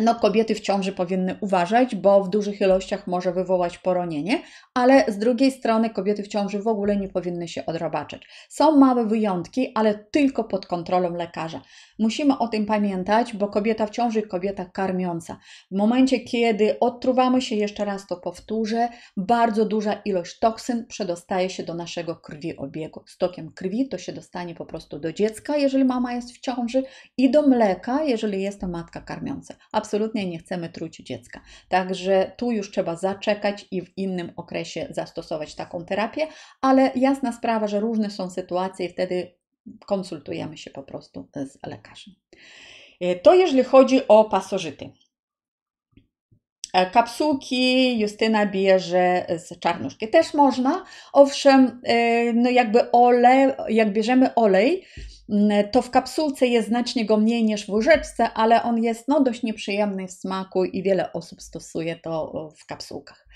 no, kobiety w ciąży powinny uważać, bo w dużych ilościach może wywołać poronienie, ale z drugiej strony kobiety w ciąży w ogóle nie powinny się odrobaczać. Są małe wyjątki, ale tylko pod kontrolą lekarza. Musimy o tym pamiętać, bo kobieta w ciąży, kobieta karmiąca. W momencie, kiedy odtruwamy się, jeszcze raz to powtórzę, bardzo duża ilość toksyn przedostaje się do naszego krwiobiegu. Stokiem krwi to się dostanie po prostu do dziecka, jeżeli mama jest w ciąży, i do mleka, jeżeli jest to matka karmiąca. Absolutnie nie chcemy truć dziecka. Także tu już trzeba zaczekać i w innym okresie zastosować taką terapię, ale jasna sprawa, że różne są sytuacje i wtedy konsultujemy się po prostu z lekarzem. To jeżeli chodzi o pasożyty. Kapsułki Justyna bierze z czarnuszki. Też można, owszem, no jakby jak bierzemy olej, To w kapsułce jest znacznie go mniej niż w łyżeczce, ale on jest dość nieprzyjemny w smaku i wiele osób stosuje to w kapsułkach.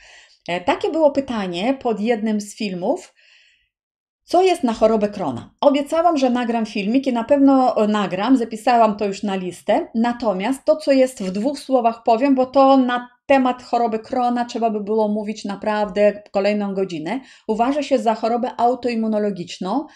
Takie było pytanie pod jednym z filmów. Co jest na chorobę Crohna? Obiecałam, że nagram filmik i na pewno nagram, zapisałam to już na listę. Natomiast to, co jest w 2 słowach powiem, bo to na temat choroby Crohna trzeba by było mówić naprawdę kolejną godzinę. Uważa się za chorobę autoimmunologiczną.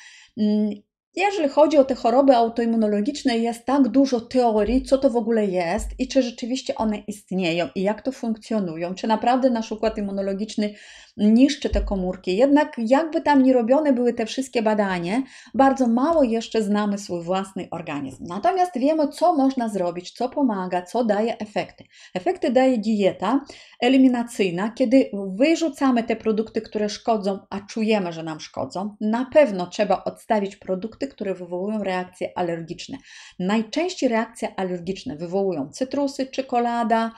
Jeżeli chodzi o te choroby autoimmunologiczne, jest tak dużo teorii, co to w ogóle jest i czy rzeczywiście one istnieją i jak to funkcjonują, czy naprawdę nasz układ immunologiczny niszczy te komórki. Jednak jakby tam nie robione były te wszystkie badania, bardzo mało jeszcze znamy swój własny organizm. Natomiast wiemy, co można zrobić, co pomaga, co daje efekty. Efekty daje dieta eliminacyjna, kiedy wyrzucamy te produkty, które szkodzą, a czujemy, że nam szkodzą. Na pewno trzeba odstawić produkty, które wywołują reakcje alergiczne. Najczęściej reakcje alergiczne wywołują cytrusy, czekolada,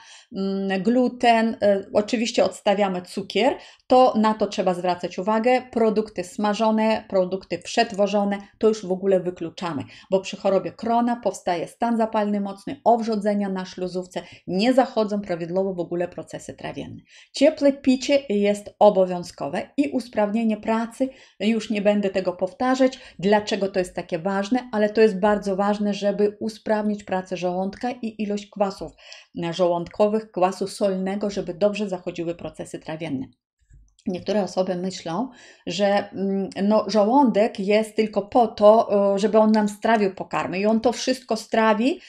gluten, oczywiście odstawiamy cukier, to na to trzeba zwracać uwagę. Produkty smażone, produkty przetworzone, to już w ogóle wykluczamy, bo przy chorobie Crohna powstaje stan zapalny mocny, owrzodzenia na śluzówce, nie zachodzą prawidłowo w ogóle procesy trawienne. Ciepłe picie jest obowiązkowe i usprawnienie pracy, już nie będę tego powtarzać, dlaczego to jest takie ważne, ale to jest bardzo ważne, żeby usprawnić pracę żołądka i ilość kwasów żołądkowych, kwasu solnego, żeby dobrze zachodziły procesy trawienne. Niektóre osoby myślą, że żołądek jest tylko po to, żeby on nam strawił pokarmy i on to wszystko strawi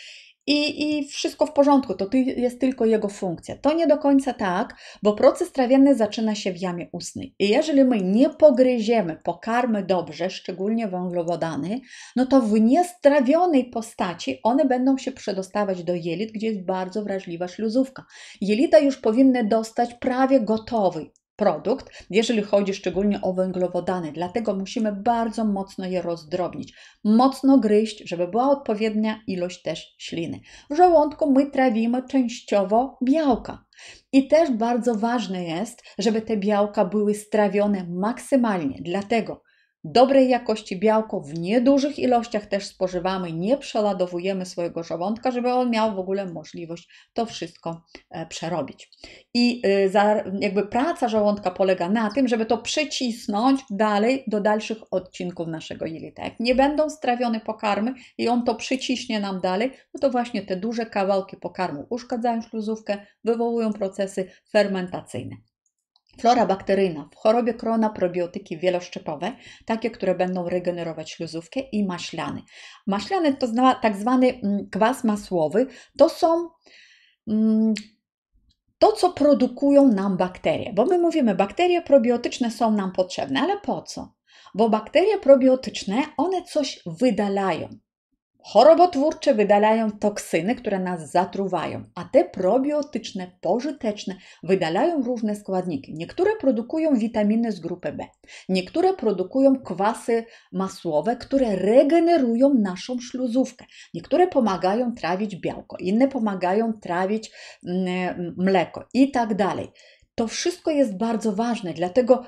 i wszystko w porządku, to jest tylko jego funkcja. To nie do końca tak, bo proces trawienny zaczyna się w jamie ustnej. I jeżeli my nie pogryziemy pokarmy dobrze, szczególnie węglowodany, to w niestrawionej postaci one będą się przedostawać do jelit, gdzie jest bardzo wrażliwa śluzówka. Jelita już powinny dostać prawie gotowy produkt, jeżeli chodzi szczególnie o węglowodany. Dlatego musimy bardzo mocno je rozdrobnić, mocno gryźć, żeby była odpowiednia ilość też śliny. W żołądku my trawimy częściowo białka. I też bardzo ważne jest, żeby te białka były strawione maksymalnie. Dlatego dobrej jakości białko w niedużych ilościach też spożywamy, nie przeładowujemy swojego żołądka, żeby on miał w ogóle możliwość to wszystko przerobić. I jakby praca żołądka polega na tym, żeby to przycisnąć dalej do dalszych odcinków naszego jelita. Jak nie będą strawione pokarmy i on to przyciśnie nam dalej, to właśnie te duże kawałki pokarmu uszkadzają śluzówkę, wywołują procesy fermentacyjne. Flora bakteryjna. W chorobie Crohna probiotyki wieloszczepowe, takie, które będą regenerować śluzówkę i maślany. Maślany to tak zwany kwas masłowy. To są to, co produkują nam bakterie. Bo my mówimy, bakterie probiotyczne są nam potrzebne, ale po co? Bo bakterie probiotyczne, one coś wydalają. Chorobotwórcze wydalają toksyny, które nas zatruwają, a te probiotyczne, pożyteczne wydalają różne składniki. Niektóre produkują witaminy z grupy B, niektóre produkują kwasy masłowe, które regenerują naszą śluzówkę. Niektóre pomagają trawić białko, inne pomagają trawić mleko i tak dalej. To wszystko jest bardzo ważne, dlatego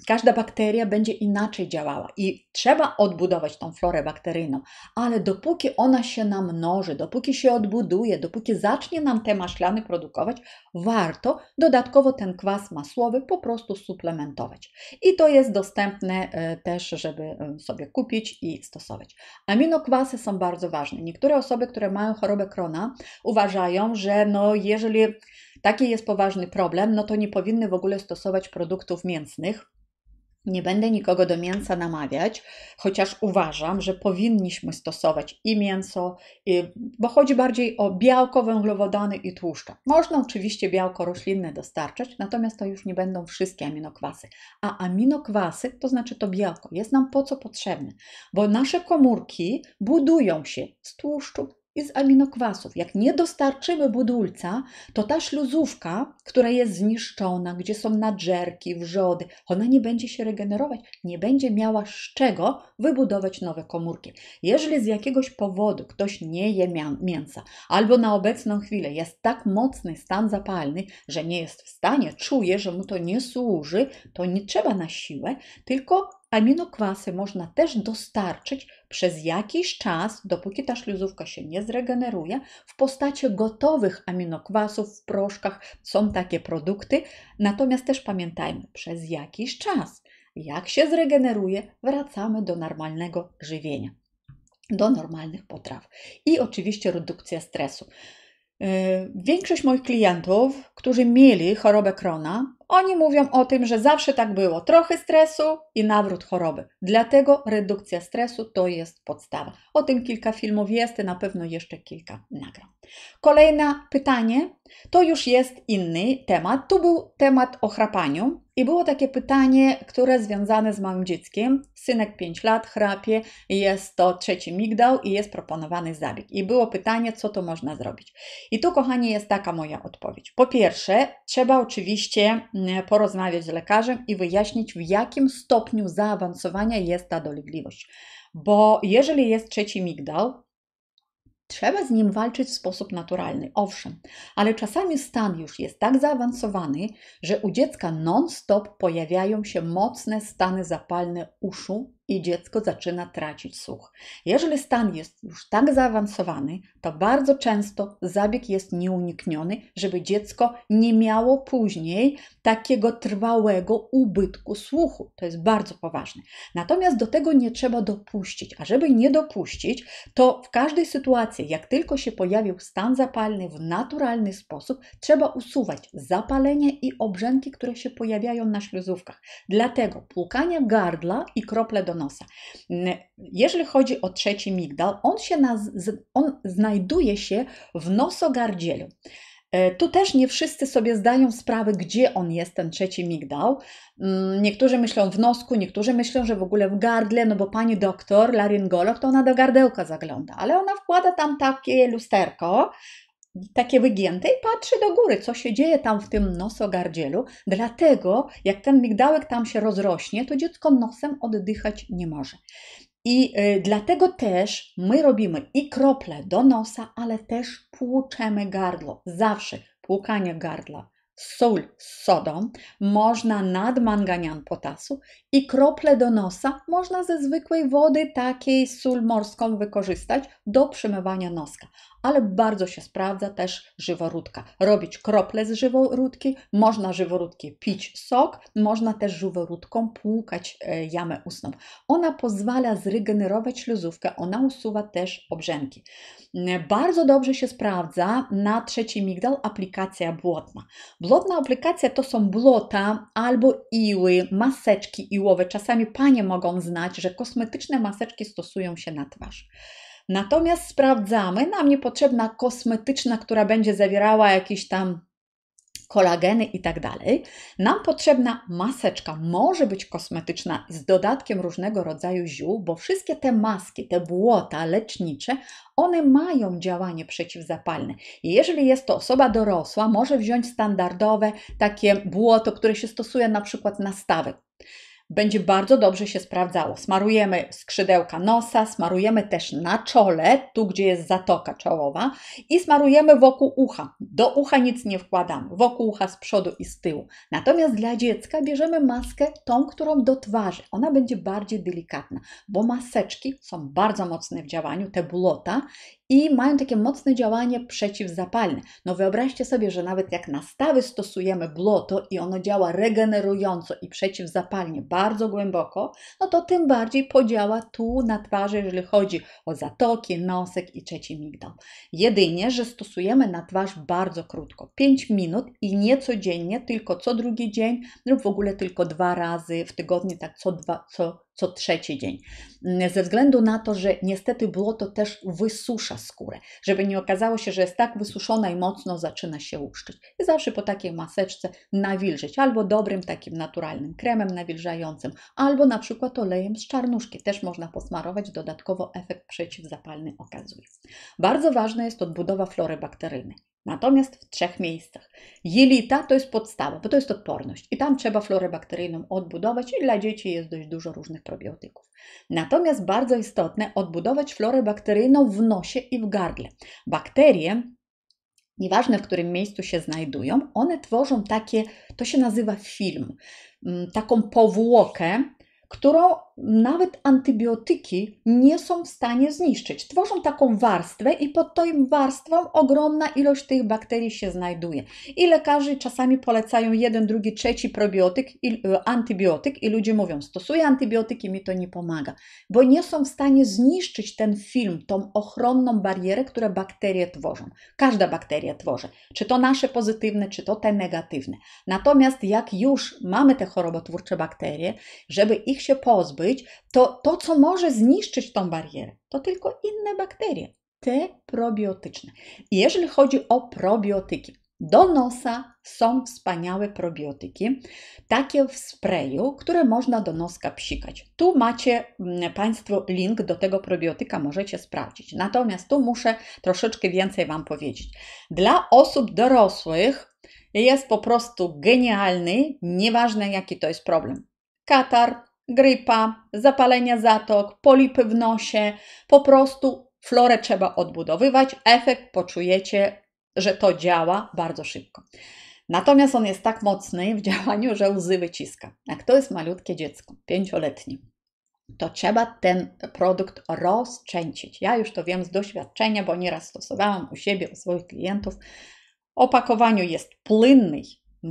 każda bakteria będzie inaczej działała i trzeba odbudować tą florę bakteryjną, ale dopóki ona się namnoży, dopóki się odbuduje, dopóki zacznie nam te maślany produkować, warto dodatkowo ten kwas masłowy po prostu suplementować. I to jest dostępne też, żeby sobie kupić i stosować. Aminokwasy są bardzo ważne. Niektóre osoby, które mają chorobę Crohna, uważają, że jeżeli taki jest poważny problem, to nie powinny w ogóle stosować produktów mięsnych. Nie będę nikogo do mięsa namawiać, chociaż uważam, że powinniśmy stosować i mięso, bo chodzi bardziej o białko, węglowodany i tłuszcze. Można oczywiście białko roślinne dostarczać, natomiast to już nie będą wszystkie aminokwasy. A aminokwasy, to znaczy to białko, jest nam po co potrzebne? Bo nasze komórki budują się z tłuszczu i z aminokwasów. Jak nie dostarczymy budulca, to ta śluzówka, która jest zniszczona, gdzie są nadżerki, wrzody, ona nie będzie się regenerować, nie będzie miała z czego wybudować nowe komórki. Jeżeli z jakiegoś powodu ktoś nie je mięsa, albo na obecną chwilę jest tak mocny stan zapalny, że nie jest w stanie, czuje, że mu to nie służy, to nie trzeba na siłę, tylko Aminokwasy można też dostarczyć przez jakiś czas, dopóki ta śluzówka się nie zregeneruje, w postaci gotowych aminokwasów w proszkach. Są takie produkty, natomiast też pamiętajmy, przez jakiś czas. Jak się zregeneruje, wracamy do normalnego żywienia, do normalnych potraw. I oczywiście redukcja stresu. Większość moich klientów, którzy mieli chorobę Crohna, oni mówią o tym, że zawsze tak było. Trochę stresu i nawrót choroby. Dlatego redukcja stresu to jest podstawa. O tym kilka filmów jest i na pewno jeszcze kilka nagram. Kolejne pytanie, to już jest inny temat. Tu był temat o chrapaniu i było takie pytanie, które związane z małym dzieckiem. Synek 5 lat chrapie, jest to trzeci migdał i jest proponowany zabieg. I było pytanie, co to można zrobić. I tu, kochani, jest taka moja odpowiedź. Po pierwsze, trzeba oczywiście porozmawiać z lekarzem i wyjaśnić, w jakim stopniu zaawansowania jest ta dolegliwość. Bo jeżeli jest trzeci migdał, trzeba z nim walczyć w sposób naturalny, owszem, ale czasami stan już jest tak zaawansowany, że u dziecka non-stop pojawiają się mocne stany zapalne uszu i dziecko zaczyna tracić słuch. Jeżeli stan jest już tak zaawansowany, to bardzo często zabieg jest nieunikniony, żeby dziecko nie miało później takiego trwałego ubytku słuchu. To jest bardzo poważne. Natomiast do tego nie trzeba dopuścić, a żeby nie dopuścić, to w każdej sytuacji, jak tylko się pojawił stan zapalny w naturalny sposób, trzeba usuwać zapalenie i obrzęki, które się pojawiają na śluzówkach. Dlatego płukanie gardła i krople do nosa. Jeżeli chodzi o trzeci migdał, on znajduje się w nosogardzielu. Tu też nie wszyscy sobie zdają sprawę, gdzie on jest, ten trzeci migdał. Niektórzy myślą w nosku, niektórzy myślą, że w ogóle w gardle, no bo pani doktor, laryngolog, to ona do gardełka zagląda, ale ona wkłada tam takie lusterko, takie wygięte i patrzy do góry, co się dzieje tam w tym nosogardzielu. Dlatego jak ten migdałek tam się rozrośnie, to dziecko nosem oddychać nie może. I dlatego też my robimy i krople do nosa, ale też płuczemy gardło. Zawsze płukanie gardła, sól z sodą, można nadmanganian potasu i krople do nosa można ze zwykłej wody, takiej sól morską wykorzystać do przemywania noska. Ale bardzo się sprawdza też żyworódka. Robić krople z żyworódki, można żyworódki pić sok, można też żyworódką płukać jamę ustną. Ona pozwala zregenerować śluzówkę, ona usuwa też obrzęki. Bardzo dobrze się sprawdza na trzeci migdał aplikacja błotna. Błotna aplikacja to są błota albo iły, maseczki iłowe. Czasami panie mogą znać, że kosmetyczne maseczki stosują się na twarz. Natomiast sprawdzamy, nam niepotrzebna kosmetyczna, która będzie zawierała jakieś tam kolageny i tak dalej. Nam potrzebna maseczka, może być kosmetyczna z dodatkiem różnego rodzaju ziół, bo wszystkie te maski, te błota lecznicze, one mają działanie przeciwzapalne. I jeżeli jest to osoba dorosła, może wziąć standardowe takie błoto, które się stosuje na przykład na stawy. Będzie bardzo dobrze się sprawdzało. Smarujemy skrzydełka nosa, smarujemy też na czole, tu gdzie jest zatoka czołowa i smarujemy wokół ucha. Do ucha nic nie wkładamy, wokół ucha z przodu i z tyłu. Natomiast dla dziecka bierzemy maskę tą, którą do twarzy. Ona będzie bardziej delikatna, bo maseczki są bardzo mocne w działaniu, te błota i mają takie mocne działanie przeciwzapalne. No wyobraźcie sobie, że nawet jak na stawy stosujemy błoto i ono działa regenerująco i przeciwzapalnie bardzo głęboko, no to tym bardziej podziała tu na twarzy, jeżeli chodzi o zatoki, nosek i trzeci migdał. Jedynie, że stosujemy na twarz bardzo krótko, 5 minut i nie codziennie, tylko co drugi dzień lub w ogóle tylko 2 razy w tygodniu, tak co trzeci dzień. Ze względu na to, że niestety błoto też wysusza skórę, żeby nie okazało się, że jest tak wysuszona i mocno zaczyna się łuszczyć. I zawsze po takiej maseczce nawilżyć albo dobrym takim naturalnym kremem nawilżającym, albo na przykład olejem z czarnuszki. Też można posmarować, dodatkowo efekt przeciwzapalny okazuje. Bardzo ważna jest odbudowa flory bakteryjnej. Natomiast w 3 miejscach. Jelita to jest podstawa, bo to jest odporność i tam trzeba florę bakteryjną odbudować i dla dzieci jest dość dużo różnych probiotyków. Natomiast bardzo istotne odbudować florę bakteryjną w nosie i w gardle. Bakterie, nieważne w którym miejscu się znajdują, one tworzą takie, to się nazywa film, taką powłokę, którą nawet antybiotyki nie są w stanie zniszczyć. Tworzą taką warstwę i pod tą warstwą ogromna ilość tych bakterii się znajduje. I lekarze czasami polecają jeden, drugi, trzeci probiotyk, antybiotyk i ludzie mówią, stosuję antybiotyki, mi to nie pomaga, bo nie są w stanie zniszczyć ten film, tą ochronną barierę, które bakterie tworzą. Każda bakteria tworzy, czy to nasze pozytywne, czy to te negatywne. Natomiast jak już mamy te chorobotwórcze bakterie, żeby ich się pozbyć, to co może zniszczyć tą barierę, to tylko inne bakterie, te probiotyczne. I jeżeli chodzi o probiotyki, do nosa są wspaniałe probiotyki, takie w sprayu, które można do noska psikać. Tu macie Państwo link do tego probiotyka, możecie sprawdzić. Natomiast tu muszę troszeczkę więcej Wam powiedzieć. Dla osób dorosłych jest po prostu genialny, nieważne jaki to jest problem. Katar, grypa, zapalenia zatok, polipy w nosie, po prostu florę trzeba odbudowywać, efekt poczujecie, że to działa bardzo szybko. Natomiast on jest tak mocny w działaniu, że łzy wyciska. Jak to jest malutkie dziecko, 5-letnie, to trzeba ten produkt rozczęcić. Ja już to wiem z doświadczenia, bo nieraz stosowałam u siebie, u swoich klientów. W opakowaniu jest płynny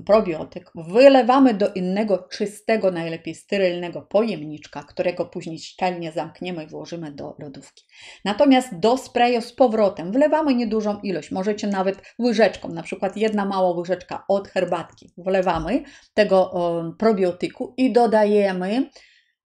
probiotyk, wylewamy do innego, czystego, najlepiej sterylnego pojemniczka, którego później szczelnie zamkniemy i włożymy do lodówki. Natomiast do sprayu z powrotem wlewamy niedużą ilość, możecie nawet łyżeczką, na przykład jedna mała łyżeczka od herbatki, wlewamy tego probiotyku i dodajemy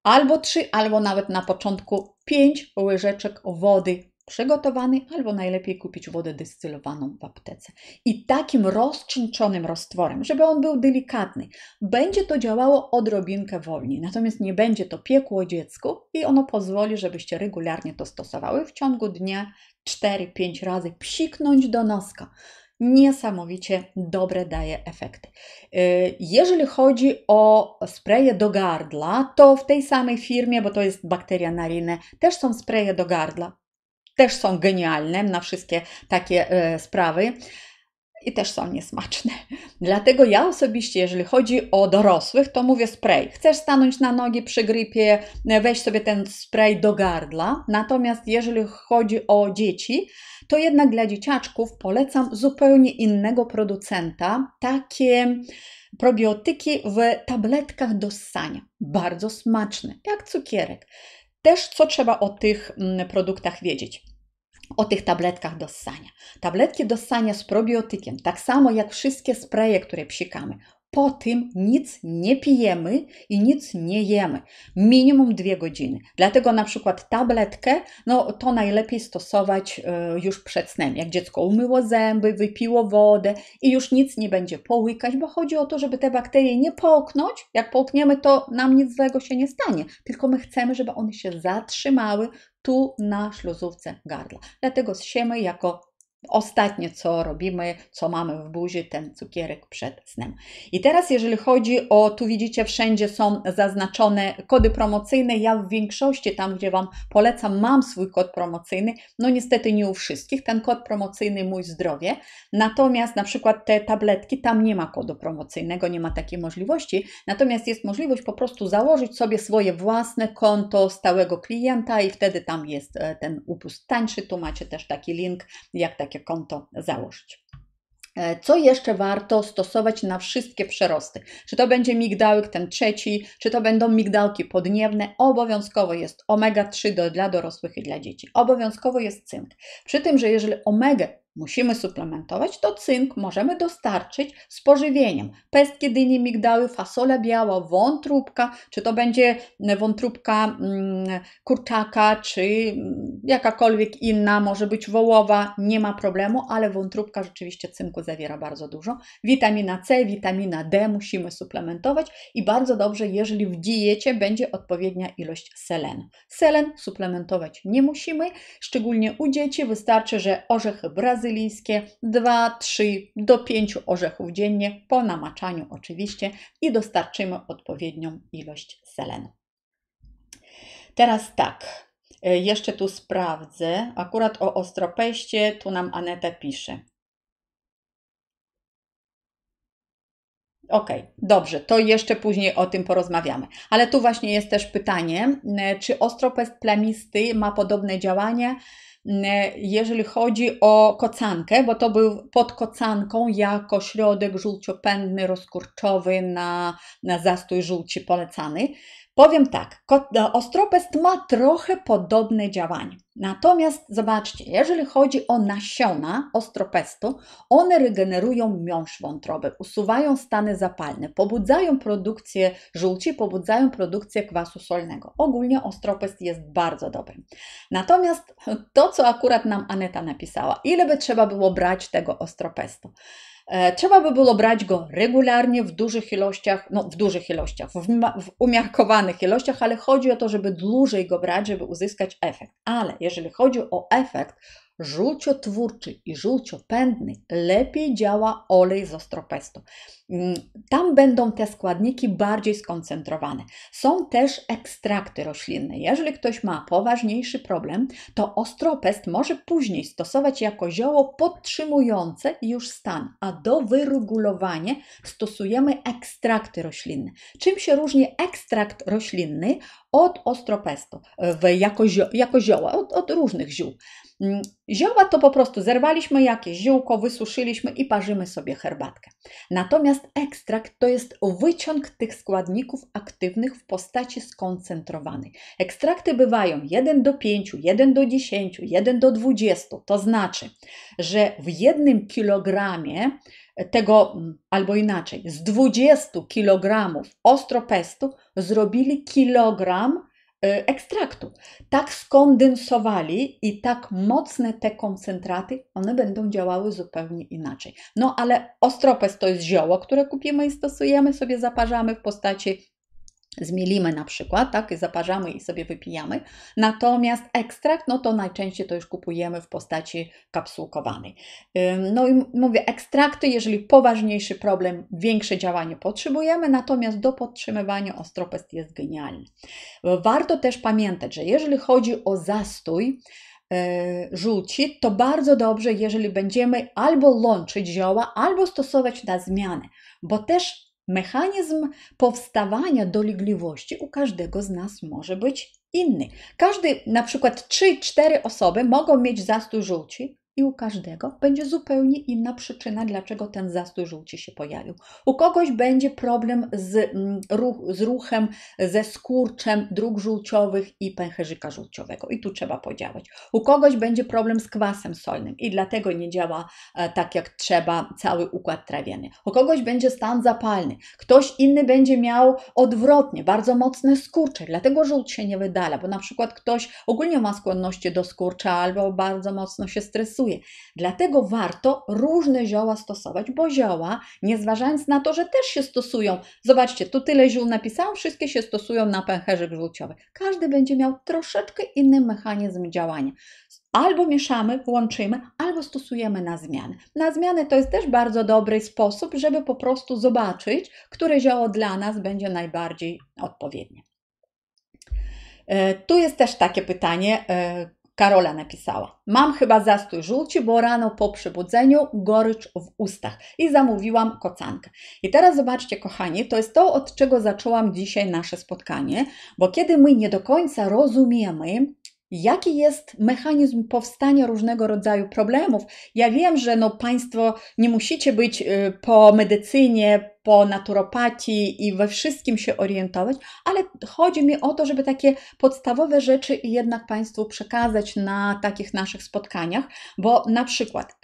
albo 3, albo nawet na początku 5 łyżeczek wody przygotowanej, albo najlepiej kupić wodę destylowaną w aptece. I takim rozcieńczonym roztworem, żeby on był delikatny, będzie to działało odrobinkę wolniej, natomiast nie będzie to piekło dziecku i ono pozwoli, żebyście regularnie to stosowały w ciągu dnia 4-5 razy, psiknąć do noska. Niesamowicie dobre daje efekty. Jeżeli chodzi o spreje do gardla, to w tej samej firmie, bo to jest bakteria narine, też są spreje do gardla. Też są genialne na wszystkie takie sprawy i też są niesmaczne. Dlatego ja osobiście, jeżeli chodzi o dorosłych, to mówię spray. Chcesz stanąć na nogi przy grypie, weź sobie ten spray do gardla. Natomiast jeżeli chodzi o dzieci, to jednak dla dzieciaczków polecam zupełnie innego producenta. Takie probiotyki w tabletkach do ssania. Bardzo smaczne, jak cukierek. Też co trzeba o tych produktach wiedzieć? O tych tabletkach do ssania. Tabletki do ssania z probiotykiem, tak samo jak wszystkie spreje, które psikamy. Po tym nic nie pijemy i nic nie jemy. Minimum 2 godziny. Dlatego na przykład tabletkę, no to najlepiej stosować już przed snem. Jak dziecko umyło zęby, wypiło wodę i już nic nie będzie połykać, bo chodzi o to, żeby te bakterie nie połknąć. Jak połkniemy, to nam nic złego się nie stanie. Tylko my chcemy, żeby one się zatrzymały tu na śluzówce gardła. Dlatego zsiemy jako ostatnie, co robimy, co mamy w buzi, ten cukierek przed snem. I teraz jeżeli chodzi o, tu widzicie wszędzie są zaznaczone kody promocyjne, ja w większości tam, gdzie Wam polecam, mam swój kod promocyjny, no niestety nie u wszystkich, ten kod promocyjny Mój Zdrowie, natomiast na przykład te tabletki, tam nie ma kodu promocyjnego, nie ma takiej możliwości, natomiast jest możliwość po prostu założyć sobie swoje własne konto stałego klienta i wtedy tam jest ten upust tańszy, tu macie też taki link, jak takie konto założyć. Co jeszcze warto stosować na wszystkie przerosty? Czy to będzie migdałek ten trzeci, czy to będą migdałki podniebne? Obowiązkowo jest omega-3 dla dorosłych i dla dzieci. Obowiązkowo jest cynk. Przy tym, że jeżeli omegę musimy suplementować, to cynk możemy dostarczyć z pożywieniem. Pestki, dynie, migdały, fasola biała, wątróbka, czy to będzie wątróbka kurczaka, czy jakakolwiek inna, może być wołowa, nie ma problemu, ale wątróbka rzeczywiście cynku zawiera bardzo dużo. Witamina C, witamina D musimy suplementować i bardzo dobrze, jeżeli w diecie będzie odpowiednia ilość selenu. Selen suplementować nie musimy, szczególnie u dzieci wystarczy, że orzechy brazylijskie, 2-3 do 5 orzechów dziennie, po namaczaniu oczywiście i dostarczymy odpowiednią ilość selenu. Teraz tak, jeszcze tu sprawdzę, akurat o ostropeście, tu nam Aneta pisze. Okej, dobrze, to jeszcze później o tym porozmawiamy. Ale tu właśnie jest też pytanie, czy ostropest plamisty ma podobne działanie, jeżeli chodzi o kocankę, bo to był pod kocanką jako środek żółciopędny, rozkurczowy na zastój żółci polecany. Powiem tak, ostropest ma trochę podobne działanie. Natomiast zobaczcie, jeżeli chodzi o nasiona ostropestu, one regenerują miąższ wątroby, usuwają stany zapalne, pobudzają produkcję żółci, pobudzają produkcję kwasu solnego. Ogólnie ostropest jest bardzo dobry. Natomiast to, co akurat nam Aneta napisała, ile by trzeba było brać tego ostropestu? Trzeba by było brać go regularnie, w dużych ilościach, w umiarkowanych ilościach, ale chodzi o to, żeby dłużej go brać, żeby uzyskać efekt. Ale jeżeli chodzi o efekt żółciotwórczy i żółciopędny, lepiej działa olej z ostropestu. Tam będą te składniki bardziej skoncentrowane. Są też ekstrakty roślinne. Jeżeli ktoś ma poważniejszy problem, to ostropest może później stosować jako zioło podtrzymujące już stan, a do wyregulowania stosujemy ekstrakty roślinne. Czym się różni ekstrakt roślinny od ostropestu jako zioła, od różnych ziół? Zioła to po prostu zerwaliśmy jakieś ziółko, wysuszyliśmy i parzymy sobie herbatkę. Natomiast ekstrakt to jest wyciąg tych składników aktywnych w postaci skoncentrowanej. Ekstrakty bywają 1 do 5, 1 do 10, 1 do 20. To znaczy, że w 1 kilogramie tego, albo inaczej, z 20 kilogramów ostropestu zrobili kilogram ekstraktu. Tak skondensowali i tak mocne te koncentraty, one będą działały zupełnie inaczej. No ale ostropest to jest zioło, które kupimy i stosujemy, sobie zaparzamy w postaci zmielimy na przykład, tak, zaparzamy i sobie wypijamy. Natomiast ekstrakt, no to najczęściej to już kupujemy w postaci kapsułkowanej. No i mówię, ekstrakty, jeżeli poważniejszy problem, większe działanie potrzebujemy, natomiast do podtrzymywania ostropest jest genialny. Warto też pamiętać, że jeżeli chodzi o zastój żółci, to bardzo dobrze, jeżeli będziemy albo łączyć zioła, albo stosować na zmianę, bo też mechanizm powstawania dolegliwości u każdego z nas może być inny. Każdy, na przykład 3-4 osoby mogą mieć zastój żółci i u każdego będzie zupełnie inna przyczyna, dlaczego ten zastój żółci się pojawił. U kogoś będzie problem z ruchem, ze skurczem dróg żółciowych i pęcherzyka żółciowego i tu trzeba podziałać. U kogoś będzie problem z kwasem solnym i dlatego nie działa tak jak trzeba cały układ trawienny. U kogoś będzie stan zapalny. Ktoś inny będzie miał odwrotnie, bardzo mocne skurcze, dlatego żółć się nie wydala, bo na przykład ktoś ogólnie ma skłonności do skurcza albo bardzo mocno się stresuje. Dlatego warto różne zioła stosować, bo zioła, nie zważając na to, że też się stosują, zobaczcie, tu tyle ziół napisałam, wszystkie się stosują na pęcherzyk żółciowy. Każdy będzie miał troszeczkę inny mechanizm działania. Albo mieszamy, łączymy, albo stosujemy na zmianę. Na zmianę to jest też bardzo dobry sposób, żeby po prostu zobaczyć, które zioło dla nas będzie najbardziej odpowiednie. Tu jest też takie pytanie, Karola napisała. Mam chyba zastój żółci, bo rano po przebudzeniu gorycz w ustach i zamówiłam kocankę. I teraz zobaczcie, kochani, to jest to, od czego zaczęłam dzisiaj nasze spotkanie, bo kiedy my nie do końca rozumiemy, jaki jest mechanizm powstania różnego rodzaju problemów. Ja wiem, że Państwo nie musicie być po medycynie, po naturopatii i we wszystkim się orientować, ale chodzi mi o to, żeby takie podstawowe rzeczy jednak Państwu przekazać na takich naszych spotkaniach, bo na przykład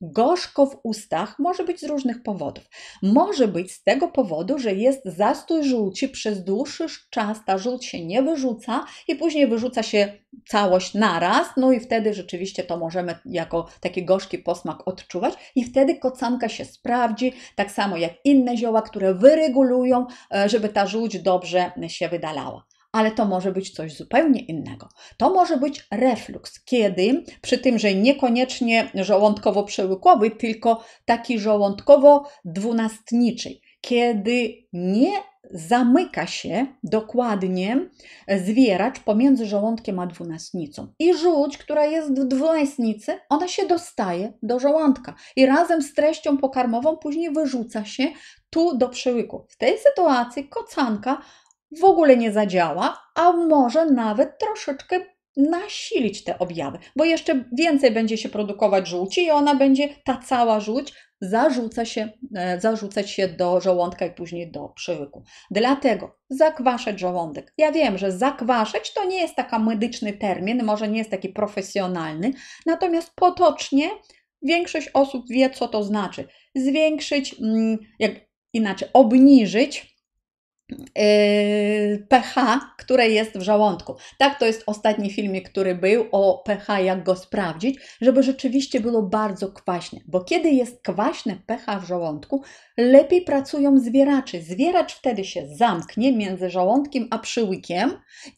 gorzko w ustach może być z różnych powodów. Może być z tego powodu, że jest zastój żółci, przez dłuższy czas ta żółć się nie wyrzuca i później wyrzuca się całość naraz, no i wtedy rzeczywiście to możemy jako taki gorzki posmak odczuwać i wtedy kocanka się sprawdzi, tak samo jak inne zioła, które wyregulują, żeby ta żółć dobrze się wydalała. Ale to może być coś zupełnie innego. To może być refluks, kiedy przy tym, że niekoniecznie żołądkowo-przełykowy, tylko taki żołądkowo-dwunastniczy, kiedy nie zamyka się dokładnie zwieracz pomiędzy żołądkiem a dwunastnicą. I żółć, która jest w dwunastnicy, ona się dostaje do żołądka i razem z treścią pokarmową później wyrzuca się tu do przełyku. W tej sytuacji kocanka w ogóle nie zadziała, a może nawet troszeczkę nasilić te objawy, bo jeszcze więcej będzie się produkować żółci i ona będzie, ta cała żółć, zarzucać się do żołądka i później do przełyku. Dlatego zakwaszać żołądek. Ja wiem, że zakwaszać to nie jest taki medyczny termin, może nie jest taki profesjonalny, natomiast potocznie większość osób wie, co to znaczy. Zwiększyć, obniżyć pH, które jest w żołądku. Tak, to jest ostatni filmik, który był o pH, jak go sprawdzić, żeby rzeczywiście było bardzo kwaśne, bo kiedy jest kwaśne pH w żołądku, lepiej pracują zwieracze. Zwieracz wtedy się zamknie między żołądkiem a przełykiem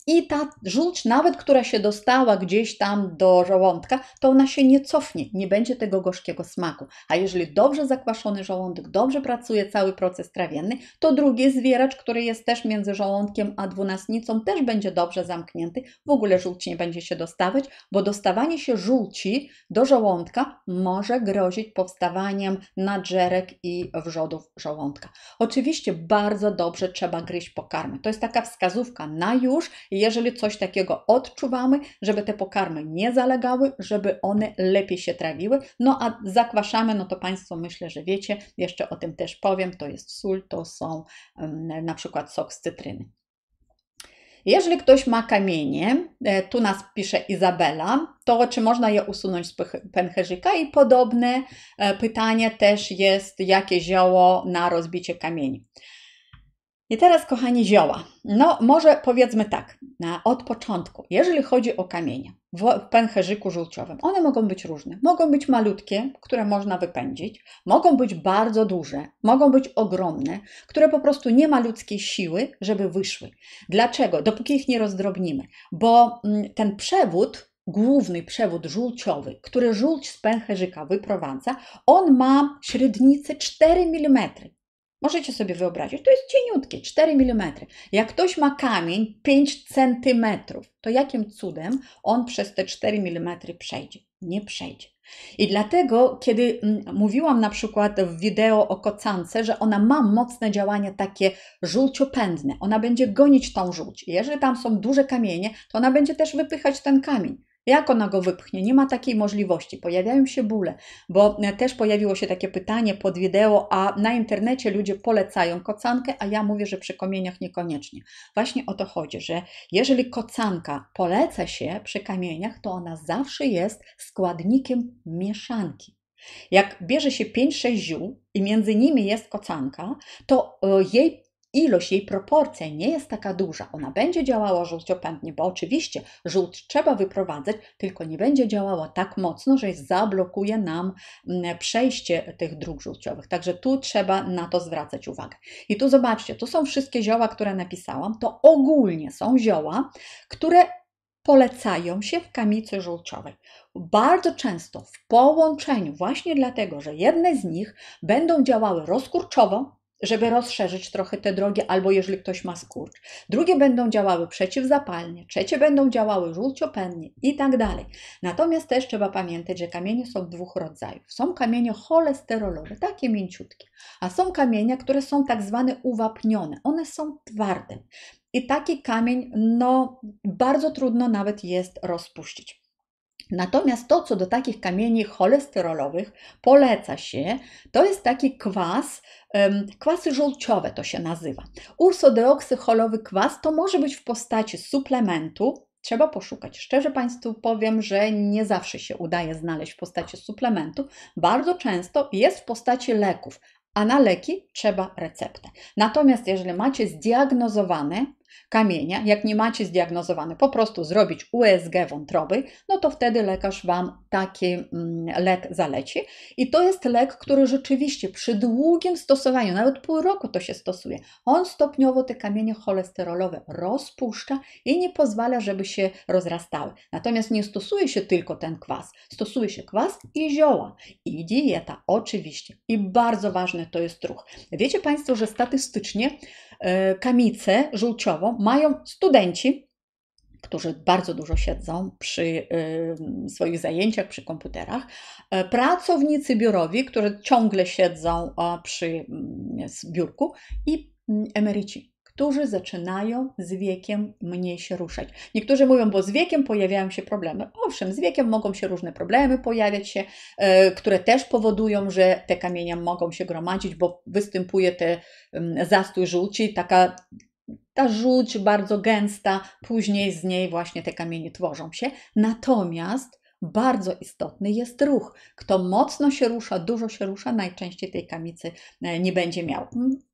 i ta żółć, nawet która się dostała gdzieś tam do żołądka, to ona się nie cofnie, nie będzie tego gorzkiego smaku. A jeżeli dobrze zakwaszony żołądek, dobrze pracuje cały proces trawienny, to drugi zwieracz, który jest też między żołądkiem a dwunastnicą, też będzie dobrze zamknięty. W ogóle żółć nie będzie się dostawać, bo dostawanie się żółci do żołądka może grozić powstawaniem nadżerek i wrzodów żołądka. Oczywiście bardzo dobrze trzeba gryźć pokarmy. To jest taka wskazówka na już, jeżeli coś takiego odczuwamy, żeby te pokarmy nie zalegały, żeby one lepiej się trawiły. No a zakwaszamy, no to Państwo myślę, że wiecie, jeszcze o tym też powiem, to jest sól, to są na przykład sok z cytryny. Jeżeli ktoś ma kamienie, tu nas pisze Izabela, to czy można je usunąć z pęcherzyka? I podobne pytanie też jest, jakie zioło na rozbicie kamieni. I teraz, kochani, zioła. No, może powiedzmy tak, od początku, jeżeli chodzi o kamienie w pęcherzyku żółciowym, one mogą być różne. Mogą być malutkie, które można wypędzić, mogą być bardzo duże, mogą być ogromne, które po prostu nie ma ludzkiej siły, żeby wyszły. Dlaczego? Dopóki ich nie rozdrobnimy, bo ten przewód, główny przewód żółciowy, który żółć z pęcherzyka wyprowadza, on ma średnicę 4 mm. Możecie sobie wyobrazić, to jest cieniutkie, 4 mm. Jak ktoś ma kamień 5 cm, to jakim cudem on przez te 4 mm przejdzie? Nie przejdzie. I dlatego, kiedy mówiłam na przykład w wideo o kocance, że ona ma mocne działanie takie żółciopędne, ona będzie gonić tą żółć. Jeżeli tam są duże kamienie, to ona będzie też wypychać ten kamień. Jak ona go wypchnie? Nie ma takiej możliwości. Pojawiają się bóle, bo też pojawiło się takie pytanie pod wideo, a na internecie ludzie polecają kocankę, a ja mówię, że przy kamieniach niekoniecznie. Właśnie o to chodzi, że jeżeli kocanka poleca się przy kamieniach, to ona zawsze jest składnikiem mieszanki. Jak bierze się 5-6 ziół i między nimi jest kocanka, to jej ilość, jej proporcja nie jest taka duża. Ona będzie działała żółciopędnie, bo oczywiście żółć trzeba wyprowadzać, tylko nie będzie działała tak mocno, że zablokuje nam przejście tych dróg żółciowych. Także tu trzeba na to zwracać uwagę. I tu zobaczcie, tu są wszystkie zioła, które napisałam. To ogólnie są zioła, które polecają się w kamicy żółciowej. Bardzo często w połączeniu, właśnie dlatego, że jedne z nich będą działały rozkurczowo, żeby rozszerzyć trochę te drogi, albo jeżeli ktoś ma skurcz. Drugie będą działały przeciwzapalnie, trzecie będą działały żółciopędnie i tak dalej. Natomiast też trzeba pamiętać, że kamienie są dwóch rodzajów. Są kamienie cholesterolowe, takie mięciutkie, a są kamienie, które są tak zwane uwapnione. One są twarde. I taki kamień, no, bardzo trudno nawet jest rozpuścić. Natomiast to, co do takich kamieni cholesterolowych poleca się, to jest taki kwas, kwasy żółciowe to się nazywa. Ursodeoksycholowy kwas to może być w postaci suplementu, trzeba poszukać. Szczerze Państwu powiem, że nie zawsze się udaje znaleźć w postaci suplementu. Bardzo często jest w postaci leków, a na leki trzeba receptę. Natomiast jeżeli macie zdiagnozowane kamienia, jak nie macie zdiagnozowane, po prostu zrobić USG wątroby, no to wtedy lekarz Wam taki lek zaleci. I to jest lek, który rzeczywiście przy długim stosowaniu, nawet pół roku to się stosuje, on stopniowo te kamienie cholesterolowe rozpuszcza i nie pozwala, żeby się rozrastały. Natomiast nie stosuje się tylko ten kwas, stosuje się kwas i zioła i dieta oczywiście. I bardzo ważny to jest ruch. Wiecie Państwo, że statystycznie kamicę żółciową mają studenci, którzy bardzo dużo siedzą przy swoich zajęciach, przy komputerach, pracownicy biurowi, którzy ciągle siedzą przy biurku i emeryci, którzy zaczynają z wiekiem mniej się ruszać. Niektórzy mówią, bo z wiekiem pojawiają się problemy. Owszem, z wiekiem mogą się różne problemy pojawiać się, które też powodują, że te kamienie mogą się gromadzić, bo występuje ten zastój żółci, ta żółć bardzo gęsta, później z niej właśnie te kamienie tworzą się. Natomiast bardzo istotny jest ruch. Kto mocno się rusza, dużo się rusza, najczęściej tej kamicy nie będzie miał.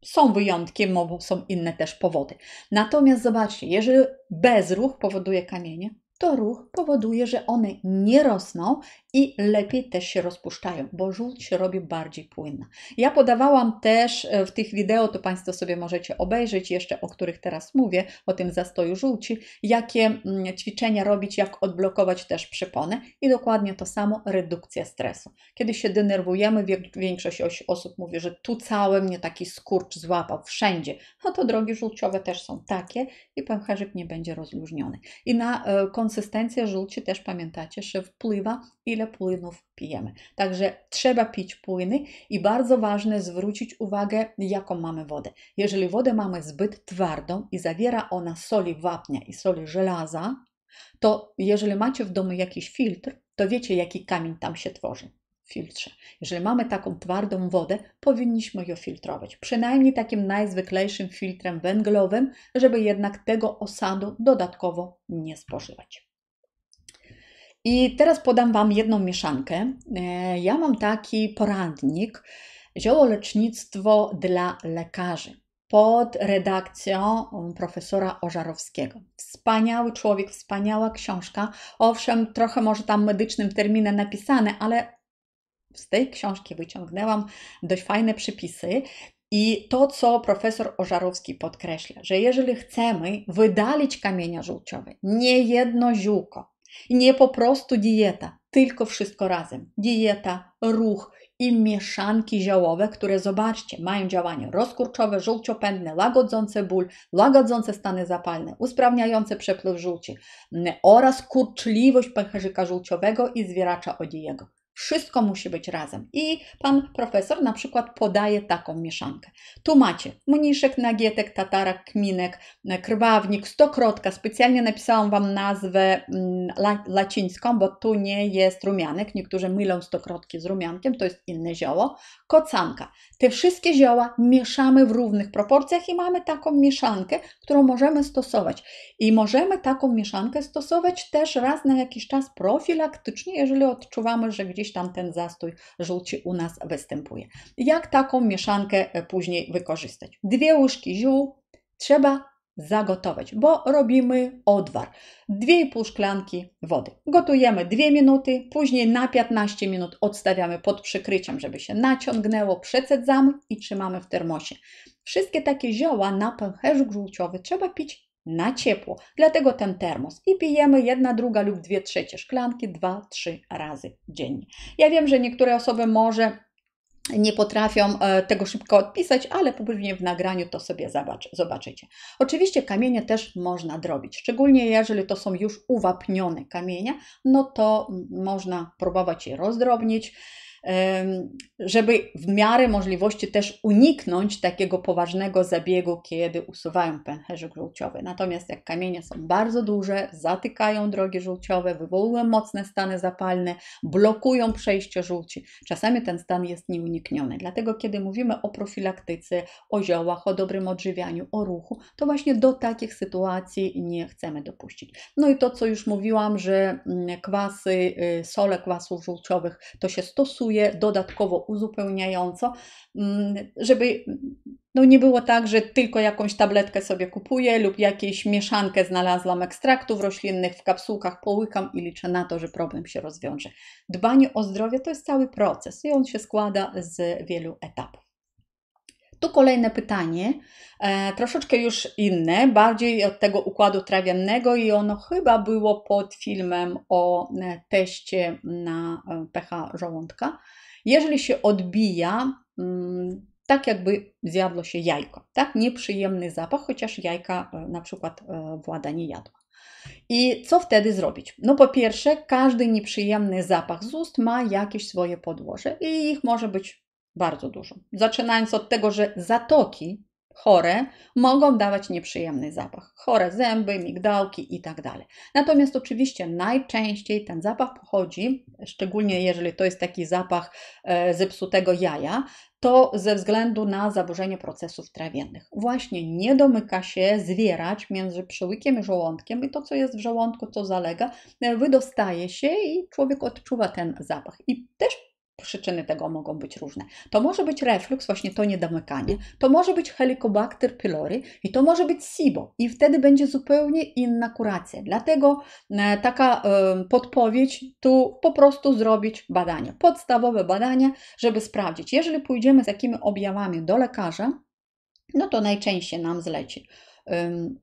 Są wyjątki, są inne też powody. Natomiast zobaczcie, jeżeli bezruch powoduje kamienie, to ruch powoduje, że one nie rosną i lepiej też się rozpuszczają, bo żółć się robi bardziej płynna. Ja podawałam też w tych wideo, to Państwo sobie możecie obejrzeć jeszcze, o których teraz mówię, o tym zastoju żółci, jakie ćwiczenia robić, jak odblokować też przyponę i dokładnie to samo, redukcja stresu. Kiedy się denerwujemy, większość osób mówi, że tu cały mnie taki skurcz złapał, wszędzie. No to drogi żółciowe też są takie i pęcherzyk nie będzie rozluźniony. I na konsystencję żółci też pamiętacie, że wpływa, ile płynów pijemy. Także trzeba pić płyny i bardzo ważne zwrócić uwagę, jaką mamy wodę. Jeżeli wodę mamy zbyt twardą i zawiera ona soli wapnia i soli żelaza, to jeżeli macie w domu jakiś filtr, to wiecie, jaki kamień tam się tworzy w filtrze. Jeżeli mamy taką twardą wodę, powinniśmy ją filtrować. Przynajmniej takim najzwyklejszym filtrem węglowym, żeby jednak tego osadu dodatkowo nie spożywać. I teraz podam Wam jedną mieszankę. Ja mam taki poradnik Ziołolecznictwo dla lekarzy pod redakcją profesora Ożarowskiego. Wspaniały człowiek, wspaniała książka. Owszem, trochę może tam medycznym terminem napisane, ale z tej książki wyciągnęłam dość fajne przypisy. I to, co profesor Ożarowski podkreśla, że jeżeli chcemy wydalić kamienia żółciowe, nie jedno ziółko, i nie po prostu dieta, tylko wszystko razem. Dieta, ruch i mieszanki ziołowe, które zobaczcie, mają działanie rozkurczowe, żółciopędne, łagodzące ból, łagodzące stany zapalne, usprawniające przepływ żółci oraz kurczliwość pęcherzyka żółciowego i zwieracza Odiego. Wszystko musi być razem. I pan profesor na przykład podaje taką mieszankę. Tu macie mniszek, nagietek, tatarak, kminek, krwawnik, stokrotka. Specjalnie napisałam Wam nazwę łacińską, bo tu nie jest rumianek. Niektórzy mylą stokrotki z rumiankiem, to jest inne zioło. Kocanka. Te wszystkie zioła mieszamy w równych proporcjach i mamy taką mieszankę, którą możemy stosować. I możemy taką mieszankę stosować też raz na jakiś czas profilaktycznie, jeżeli odczuwamy, że gdzieś tam ten zastój żółci u nas występuje. Jak taką mieszankę później wykorzystać? 2 łyżki ziół trzeba zagotować, bo robimy odwar. 2,5 szklanki wody. Gotujemy 2 minuty, później na 15 minut odstawiamy pod przykryciem, żeby się naciągnęło, przecedzamy i trzymamy w termosie. Wszystkie takie zioła na pęcherzyk żółciowy trzeba pić na ciepło, dlatego ten termos. I pijemy 1, 2 lub 2/3 szklanki 2-3 razy dziennie. Ja wiem, że niektóre osoby może nie potrafią tego szybko odpisać, ale później w nagraniu to sobie zobaczycie. Oczywiście kamienie też można drobić, szczególnie jeżeli to są już uwapnione kamienie, no to można próbować je rozdrobnić, żeby w miarę możliwości też uniknąć takiego poważnego zabiegu, kiedy usuwają pęcherzyk żółciowy. Natomiast jak kamienie są bardzo duże, zatykają drogi żółciowe, wywołują mocne stany zapalne, blokują przejście żółci, czasami ten stan jest nieunikniony. Dlatego kiedy mówimy o profilaktyce, o ziołach, o dobrym odżywianiu, o ruchu, to właśnie do takich sytuacji nie chcemy dopuścić. No i to, co już mówiłam, że kwasy, sole kwasów żółciowych to się stosuje dodatkowo uzupełniająco, żeby nie było tak, że tylko jakąś tabletkę sobie kupuję lub jakąś mieszankę znalazłam ekstraktów roślinnych w kapsułkach, połykam i liczę na to, że problem się rozwiąże. Dbanie o zdrowie to jest cały proces i on się składa z wielu etapów. Tu kolejne pytanie, troszeczkę już inne, bardziej od tego układu trawiennego i ono chyba było pod filmem o teście na pH żołądka. Jeżeli się odbija, tak jakby zjadło się jajko, tak? Nieprzyjemny zapach, chociaż jajka na przykład Włada nie jadła. I co wtedy zrobić? No po pierwsze, każdy nieprzyjemny zapach z ust ma jakieś swoje podłoże i ich może być bardzo dużo. Zaczynając od tego, że zatoki chore mogą dawać nieprzyjemny zapach. Chore zęby, migdałki i tak dalej. Natomiast oczywiście najczęściej ten zapach pochodzi, szczególnie jeżeli to jest taki zapach zepsutego jaja, to ze względu na zaburzenie procesów trawiennych. Właśnie nie domyka się zwierać między przełykiem i żołądkiem i to, co jest w żołądku, co zalega, wydostaje się i człowiek odczuwa ten zapach. I też przyczyny tego mogą być różne. To może być refluks, właśnie to niedomykanie, to może być Helicobacter pylori i to może być SIBO i wtedy będzie zupełnie inna kuracja. Dlatego taka podpowiedź, tu po prostu zrobić badania, podstawowe badania, żeby sprawdzić. Jeżeli pójdziemy z jakimi objawami do lekarza, no to najczęściej nam zleci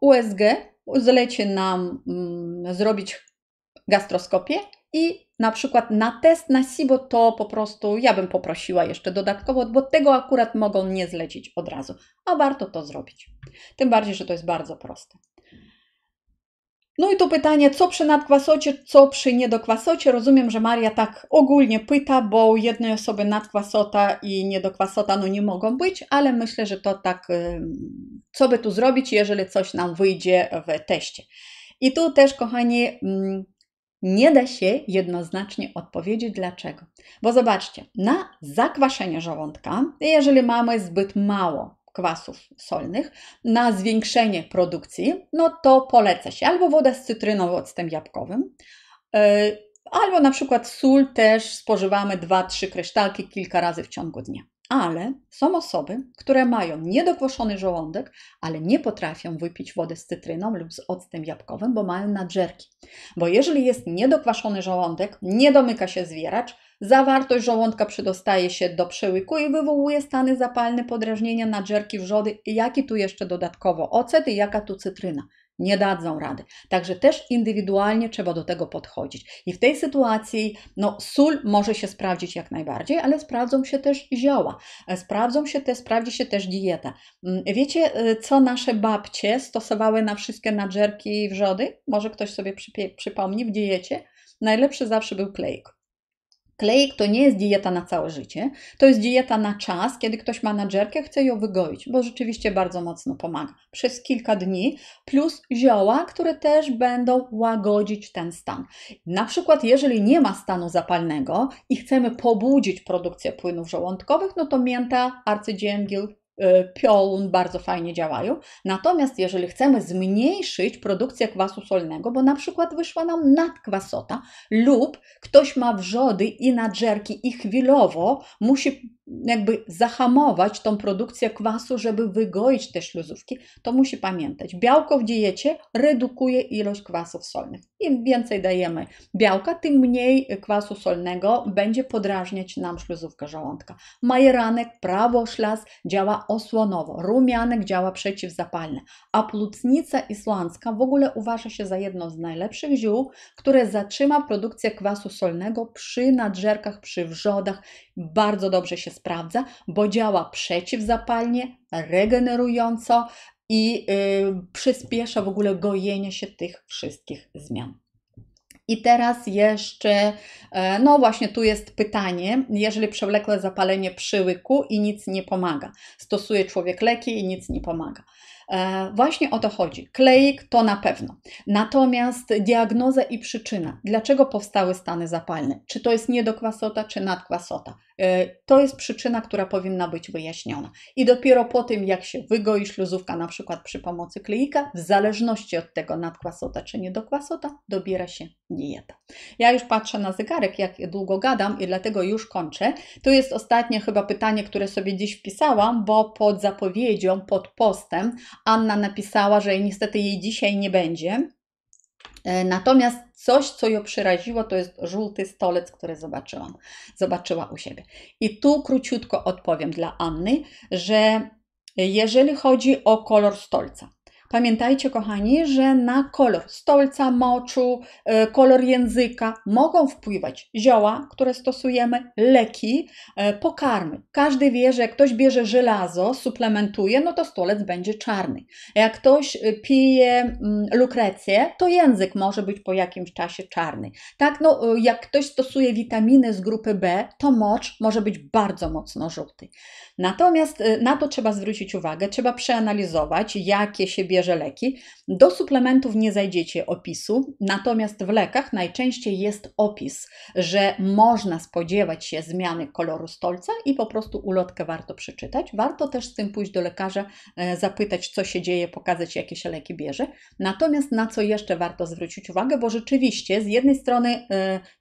USG, zleci nam zrobić gastroskopię i na przykład na test na SIBO to po prostu ja bym poprosiła jeszcze dodatkowo, bo tego akurat mogą nie zlecić od razu, a warto to zrobić. Tym bardziej, że to jest bardzo proste. No i tu pytanie, co przy nadkwasocie, co przy niedokwasocie? Rozumiem, że Maria tak ogólnie pyta, bo u jednej osoby nadkwasota i niedokwasota no nie mogą być, ale myślę, że to tak, co by tu zrobić, jeżeli coś nam wyjdzie w teście. I tu też, kochani, nie da się jednoznacznie odpowiedzieć dlaczego. Bo zobaczcie, na zakwaszenie żołądka, jeżeli mamy zbyt mało kwasów solnych, na zwiększenie produkcji, no to poleca się albo woda z cytryną, octem jabłkowym, albo na przykład sól też spożywamy 2-3 kryształki kilka razy w ciągu dnia. Ale są osoby, które mają niedokwaszony żołądek, ale nie potrafią wypić wody z cytryną lub z octem jabłkowym, bo mają nadżerki. Bo jeżeli jest niedokwaszony żołądek, nie domyka się zwieracz, zawartość żołądka przedostaje się do przełyku i wywołuje stany zapalne, podrażnienia, nadżerki, wrzody. I jaki tu jeszcze dodatkowo ocet i jaka tu cytryna? Nie dadzą rady. Także też indywidualnie trzeba do tego podchodzić. I w tej sytuacji no, sól może się sprawdzić jak najbardziej, ale sprawdzą się też zioła. Sprawdzi się też dieta. Wiecie, co nasze babcie stosowały na wszystkie nadżerki i wrzody? Może ktoś sobie przypomni w diecie? Najlepszy zawsze był kleik. Kleik to nie jest dieta na całe życie, to jest dieta na czas, kiedy ktoś ma nadżerkę, chce ją wygoić, bo rzeczywiście bardzo mocno pomaga. Przez kilka dni, plus zioła, które też będą łagodzić ten stan. Na przykład, jeżeli nie ma stanu zapalnego i chcemy pobudzić produkcję płynów żołądkowych, no to mięta, arcydzięgiel, piorun bardzo fajnie działają. Natomiast jeżeli chcemy zmniejszyć produkcję kwasu solnego, bo na przykład wyszła nam nadkwasota lub ktoś ma wrzody i nadżerki i chwilowo musi jakby zahamować tą produkcję kwasu, żeby wygoić te śluzówki, to musi pamiętać, białko w diecie redukuje ilość kwasów solnych. Im więcej dajemy białka, tym mniej kwasu solnego będzie podrażniać nam śluzówkę żołądka. Majeranek, prawoślaz działa osłonowo, rumianek działa przeciwzapalne, a plucnica islandzka w ogóle uważa się za jedno z najlepszych ziół, które zatrzyma produkcję kwasu solnego przy nadżerkach, przy wrzodach. Bardzo dobrze się sprawdza, bo działa przeciwzapalnie, regenerująco i przyspiesza w ogóle gojenie się tych wszystkich zmian. I teraz jeszcze, no właśnie tu jest pytanie, jeżeli przewlekłe zapalenie przyłyku i nic nie pomaga. Stosuje człowiek leki i nic nie pomaga. Właśnie o to chodzi. Kleik to na pewno. Natomiast diagnoza i przyczyna. Dlaczego powstały stany zapalne? Czy to jest niedokwasota, czy nadkwasota? To jest przyczyna, która powinna być wyjaśniona. I dopiero po tym, jak się wygoi śluzówka, na przykład przy pomocy kleika, w zależności od tego nadkwasota czy niedokwasota, dobiera się dieta. Ja już patrzę na zegarek, jak długo gadam i dlatego już kończę. Tu jest ostatnie chyba pytanie, które sobie dziś wpisałam, bo pod zapowiedzią, pod postem Anna napisała, że niestety jej dzisiaj nie będzie. Natomiast coś, co ją przeraziło, to jest żółty stolec, który zobaczyła u siebie. I tu króciutko odpowiem dla Anny, że jeżeli chodzi o kolor stolca, Pamiętajcie, kochani, że na kolor stolca, moczu, kolor języka mogą wpływać zioła, które stosujemy, leki, pokarmy. Każdy wie, że jak ktoś bierze żelazo, suplementuje, no to stolec będzie czarny. Jak ktoś pije lukrecję, to język może być po jakimś czasie czarny. Tak, no, jak ktoś stosuje witaminy z grupy B, to mocz może być bardzo mocno żółty. Natomiast na to trzeba zwrócić uwagę, trzeba przeanalizować, jakie się bierze leki. Do suplementów nie znajdziecie opisu, natomiast w lekach najczęściej jest opis, że można spodziewać się zmiany koloru stolca i po prostu ulotkę warto przeczytać. Warto też z tym pójść do lekarza, zapytać, co się dzieje, pokazać, jakie się leki bierze. Natomiast na co jeszcze warto zwrócić uwagę, bo rzeczywiście z jednej strony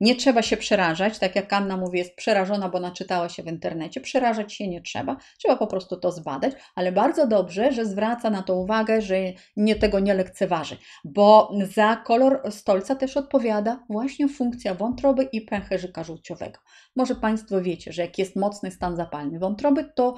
nie trzeba się przerażać, tak jak Anna mówi, jest przerażona, bo naczytała się w internecie, przerażać się nie trzeba po prostu to zbadać, ale bardzo dobrze, że zwraca na to uwagę, że tego nie lekceważy, bo za kolor stolca też odpowiada właśnie funkcja wątroby i pęcherzyka żółciowego. Może Państwo wiecie, że jak jest mocny stan zapalny wątroby, to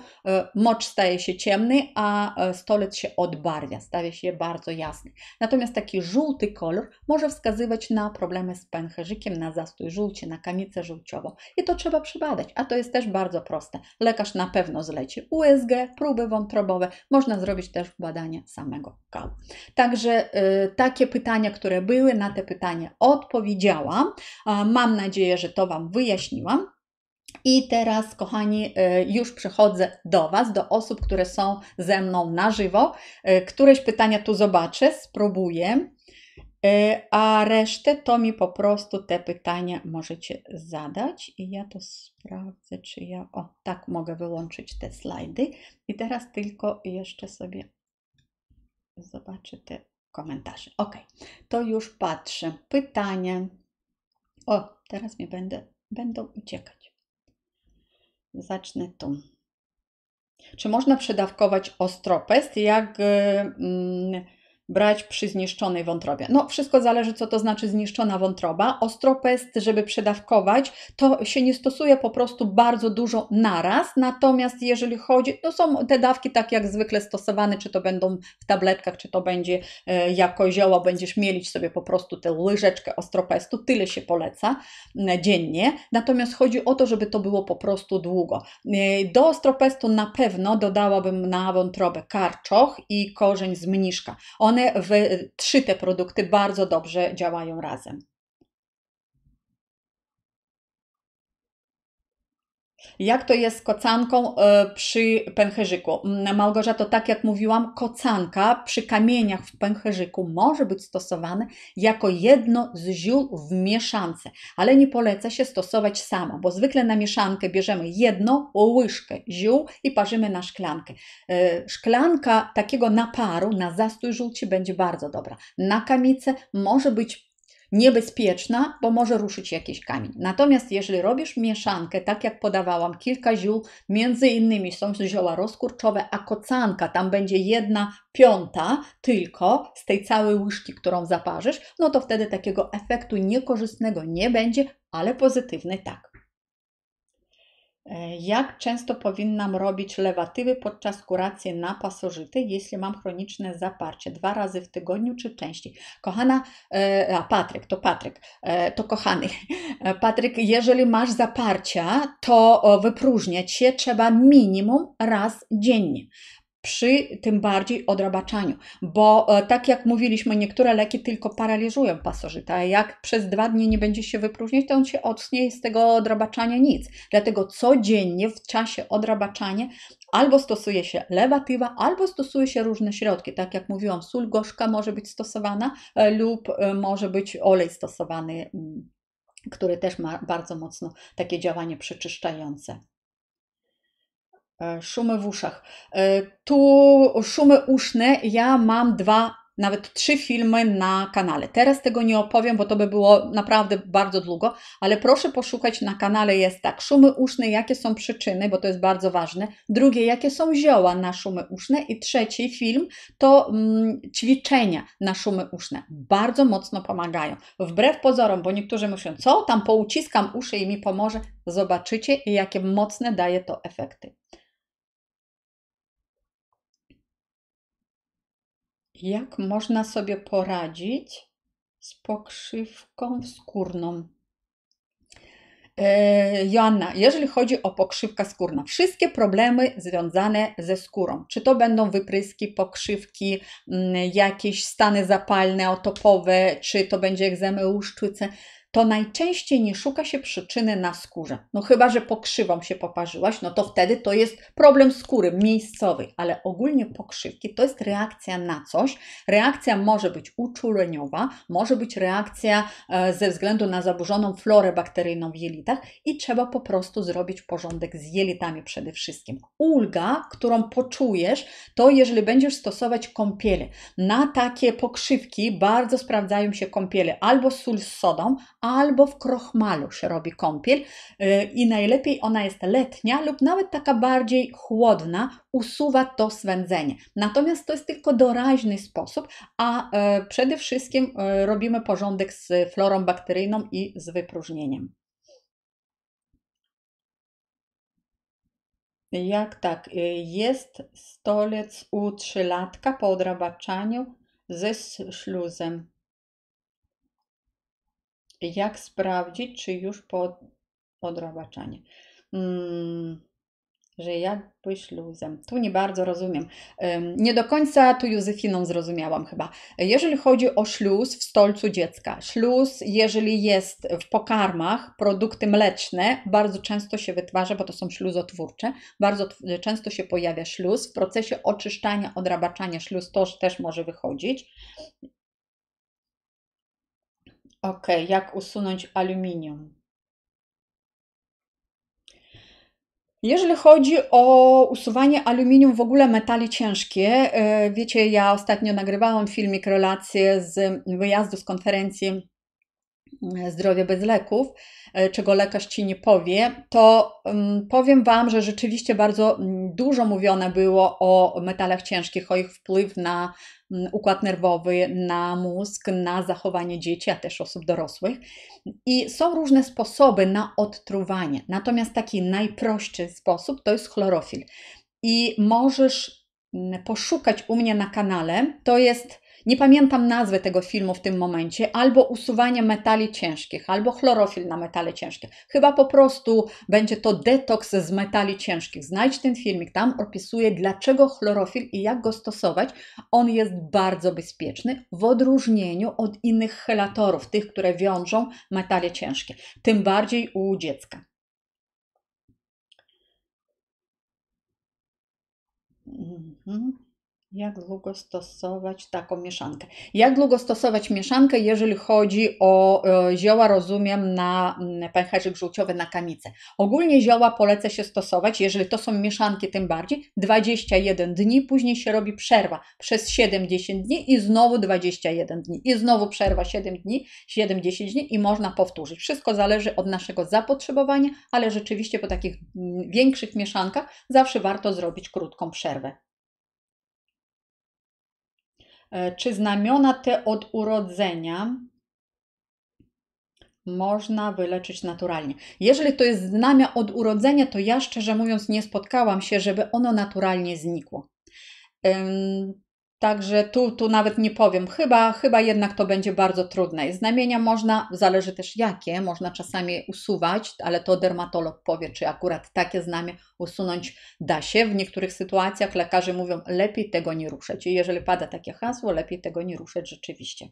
mocz staje się ciemny, a stolec się odbarwia, staje się bardzo jasny. Natomiast taki żółty kolor może wskazywać na problemy z pęcherzykiem, na zastój żółci, na kamicę żółciową i to trzeba przebadać, a to jest też bardzo proste. Lekarz na pewno zleci USG, próby wątrobowe, można zrobić też badanie samego kału. Także takie pytania, które były, na te pytania odpowiedziałam. Mam nadzieję, że to Wam wyjaśniłam. I teraz, kochani, już przechodzę do Was, do osób, które są ze mną na żywo. Któreś pytania tu zobaczę, spróbuję, a resztę to mi po prostu te pytania możecie zadać i ja to sprawdzę, czy ja, o tak mogę wyłączyć te slajdy i teraz tylko jeszcze sobie zobaczę te komentarze. Ok, to już patrzę. Pytania. O, teraz mi będą uciekać. Zacznę tu. Czy można przedawkować ostropest, jak brać przy zniszczonej wątrobie? No, wszystko zależy, co to znaczy zniszczona wątroba. Ostropest, żeby przedawkować, to się nie stosuje po prostu bardzo dużo naraz, natomiast jeżeli chodzi, to są te dawki tak jak zwykle stosowane, czy to będą w tabletkach, czy to będzie jako zioło, będziesz mielić sobie po prostu tę łyżeczkę ostropestu, tyle się poleca dziennie, natomiast chodzi o to, żeby to było po prostu długo. Do ostropestu na pewno dodałabym na wątrobę karczoch i korzeń z mniszka. One trzy te produkty bardzo dobrze działają razem. Jak to jest z kocanką przy pęcherzyku? Małgorzato, tak jak mówiłam, kocanka przy kamieniach w pęcherzyku może być stosowane jako jedno z ziół w mieszance, ale nie poleca się stosować samo, bo zwykle na mieszankę bierzemy jedną łyżkę ziół i parzymy na szklankę. Szklanka takiego naparu na zastój żółci będzie bardzo dobra. Na kamicę może być niebezpieczna, bo może ruszyć jakiś kamień. Natomiast jeżeli robisz mieszankę, tak jak podawałam, kilka ziół, między innymi są zioła rozkurczowe, a kocanka, tam będzie 1/5 tylko z tej całej łyżki, którą zaparzysz, no to wtedy takiego efektu niekorzystnego nie będzie, ale pozytywny tak. Jak często powinnam robić lewatywy podczas kuracji na pasożyty, jeśli mam chroniczne zaparcie? 2 razy w tygodniu czy częściej? Kochana, Patryk, to kochany. Patryk, jeżeli masz zaparcia, to wypróżniać się trzeba minimum raz dziennie. Przy tym bardziej odrabaczaniu, bo tak jak mówiliśmy, niektóre leki tylko paraliżują pasożyta, a jak przez 2 dni nie będzie się wypróżniać, to on się ocknie i z tego odrabaczania nic. Dlatego codziennie w czasie odrabaczania albo stosuje się lewatywa, albo stosuje się różne środki. Tak jak mówiłam, sól gorzka może być stosowana lub może być olej stosowany, który też ma bardzo mocno takie działanie przeczyszczające. Szumy w uszach. Tu szumy uszne, ja mam 2, nawet 3 filmy na kanale. Teraz tego nie opowiem, bo to by było naprawdę bardzo długo, ale proszę poszukać na kanale, jest tak, szumy uszne, jakie są przyczyny, bo to jest bardzo ważne. Drugie, jakie są zioła na szumy uszne i trzeci film to ćwiczenia na szumy uszne. Bardzo mocno pomagają. Wbrew pozorom, bo niektórzy myślą, co tam pouciskam uszy i mi pomoże. Zobaczycie, jakie mocne daje to efekty. Jak można sobie poradzić z pokrzywką skórną? Joanna, jeżeli chodzi o pokrzywkę skórną, wszystkie problemy związane ze skórą, czy to będą wypryski, pokrzywki, jakieś stany zapalne, otopowe, czy to będzie egzemy, łuszczyce, to najczęściej nie szuka się przyczyny na skórze. No chyba, że pokrzywą się poparzyłaś, no to wtedy to jest problem skóry miejscowy, ale ogólnie pokrzywki to jest reakcja na coś. Reakcja może być uczuleniowa, może być reakcja ze względu na zaburzoną florę bakteryjną w jelitach i trzeba po prostu zrobić porządek z jelitami przede wszystkim. Ulga, którą poczujesz, to jeżeli będziesz stosować kąpiele. Na takie pokrzywki bardzo sprawdzają się kąpiele albo sól z sodą, albo w krochmalu się robi kąpiel i najlepiej ona jest letnia lub nawet taka bardziej chłodna, usuwa to swędzenie. Natomiast to jest tylko doraźny sposób, a przede wszystkim robimy porządek z florą bakteryjną i z wypróżnieniem. Jak tak? Jest stolec u trzylatka po odrabaczaniu ze śluzem. Jak sprawdzić, czy już po odrabaczaniu? Że jakby śluzem. Tu nie bardzo rozumiem. Nie do końca tu Józefiną zrozumiałam chyba. Jeżeli chodzi o śluz w stolcu dziecka, śluz, jeżeli jest w pokarmach, produkty mleczne, bardzo często się wytwarza, bo to są śluzotwórcze, bardzo często się pojawia śluz. W procesie oczyszczania, odrabaczania śluz to też może wychodzić. Ok, jak usunąć aluminium? Jeżeli chodzi o usuwanie aluminium, w ogóle metali ciężkie, wiecie, ja ostatnio nagrywałam filmik, relację z wyjazdu z konferencji Zdrowie bez leków, czego lekarz Ci nie powie, to powiem Wam, że rzeczywiście bardzo dużo mówione było o metalach ciężkich, o ich wpływ na układ nerwowy, na mózg, na zachowanie dzieci, a też osób dorosłych. I są różne sposoby na odtruwanie. Natomiast taki najprostszy sposób to jest chlorofil. I możesz poszukać u mnie na kanale. To jest, nie pamiętam nazwy tego filmu w tym momencie, albo usuwanie metali ciężkich, albo chlorofil na metale ciężkie. Chyba po prostu będzie to detoks z metali ciężkich. Znajdź ten filmik, tam opisuję, dlaczego chlorofil i jak go stosować. On jest bardzo bezpieczny w odróżnieniu od innych chelatorów, tych, które wiążą metale ciężkie, tym bardziej u dziecka. Jak długo stosować taką mieszankę? Jak długo stosować mieszankę, jeżeli chodzi o zioła, rozumiem, na pęcherzyk żółciowy, na kamicę? Ogólnie zioła poleca się stosować, jeżeli to są mieszanki tym bardziej, 21 dni, później się robi przerwa przez 7-10 dni i znowu 21 dni i znowu przerwa 7 dni, 7-10 dni i można powtórzyć. Wszystko zależy od naszego zapotrzebowania, ale rzeczywiście po takich większych mieszankach zawsze warto zrobić krótką przerwę. Czy znamiona te od urodzenia można wyleczyć naturalnie? Jeżeli to jest znamia od urodzenia, to ja szczerze mówiąc nie spotkałam się, żeby ono naturalnie znikło. Także tu nawet nie powiem. Chyba jednak to będzie bardzo trudne. Znamienia można, zależy też jakie, można czasami usuwać, ale to dermatolog powie, czy akurat takie znamie usunąć da się. W niektórych sytuacjach lekarze mówią, lepiej tego nie ruszać. I jeżeli pada takie hasło, lepiej tego nie ruszać rzeczywiście.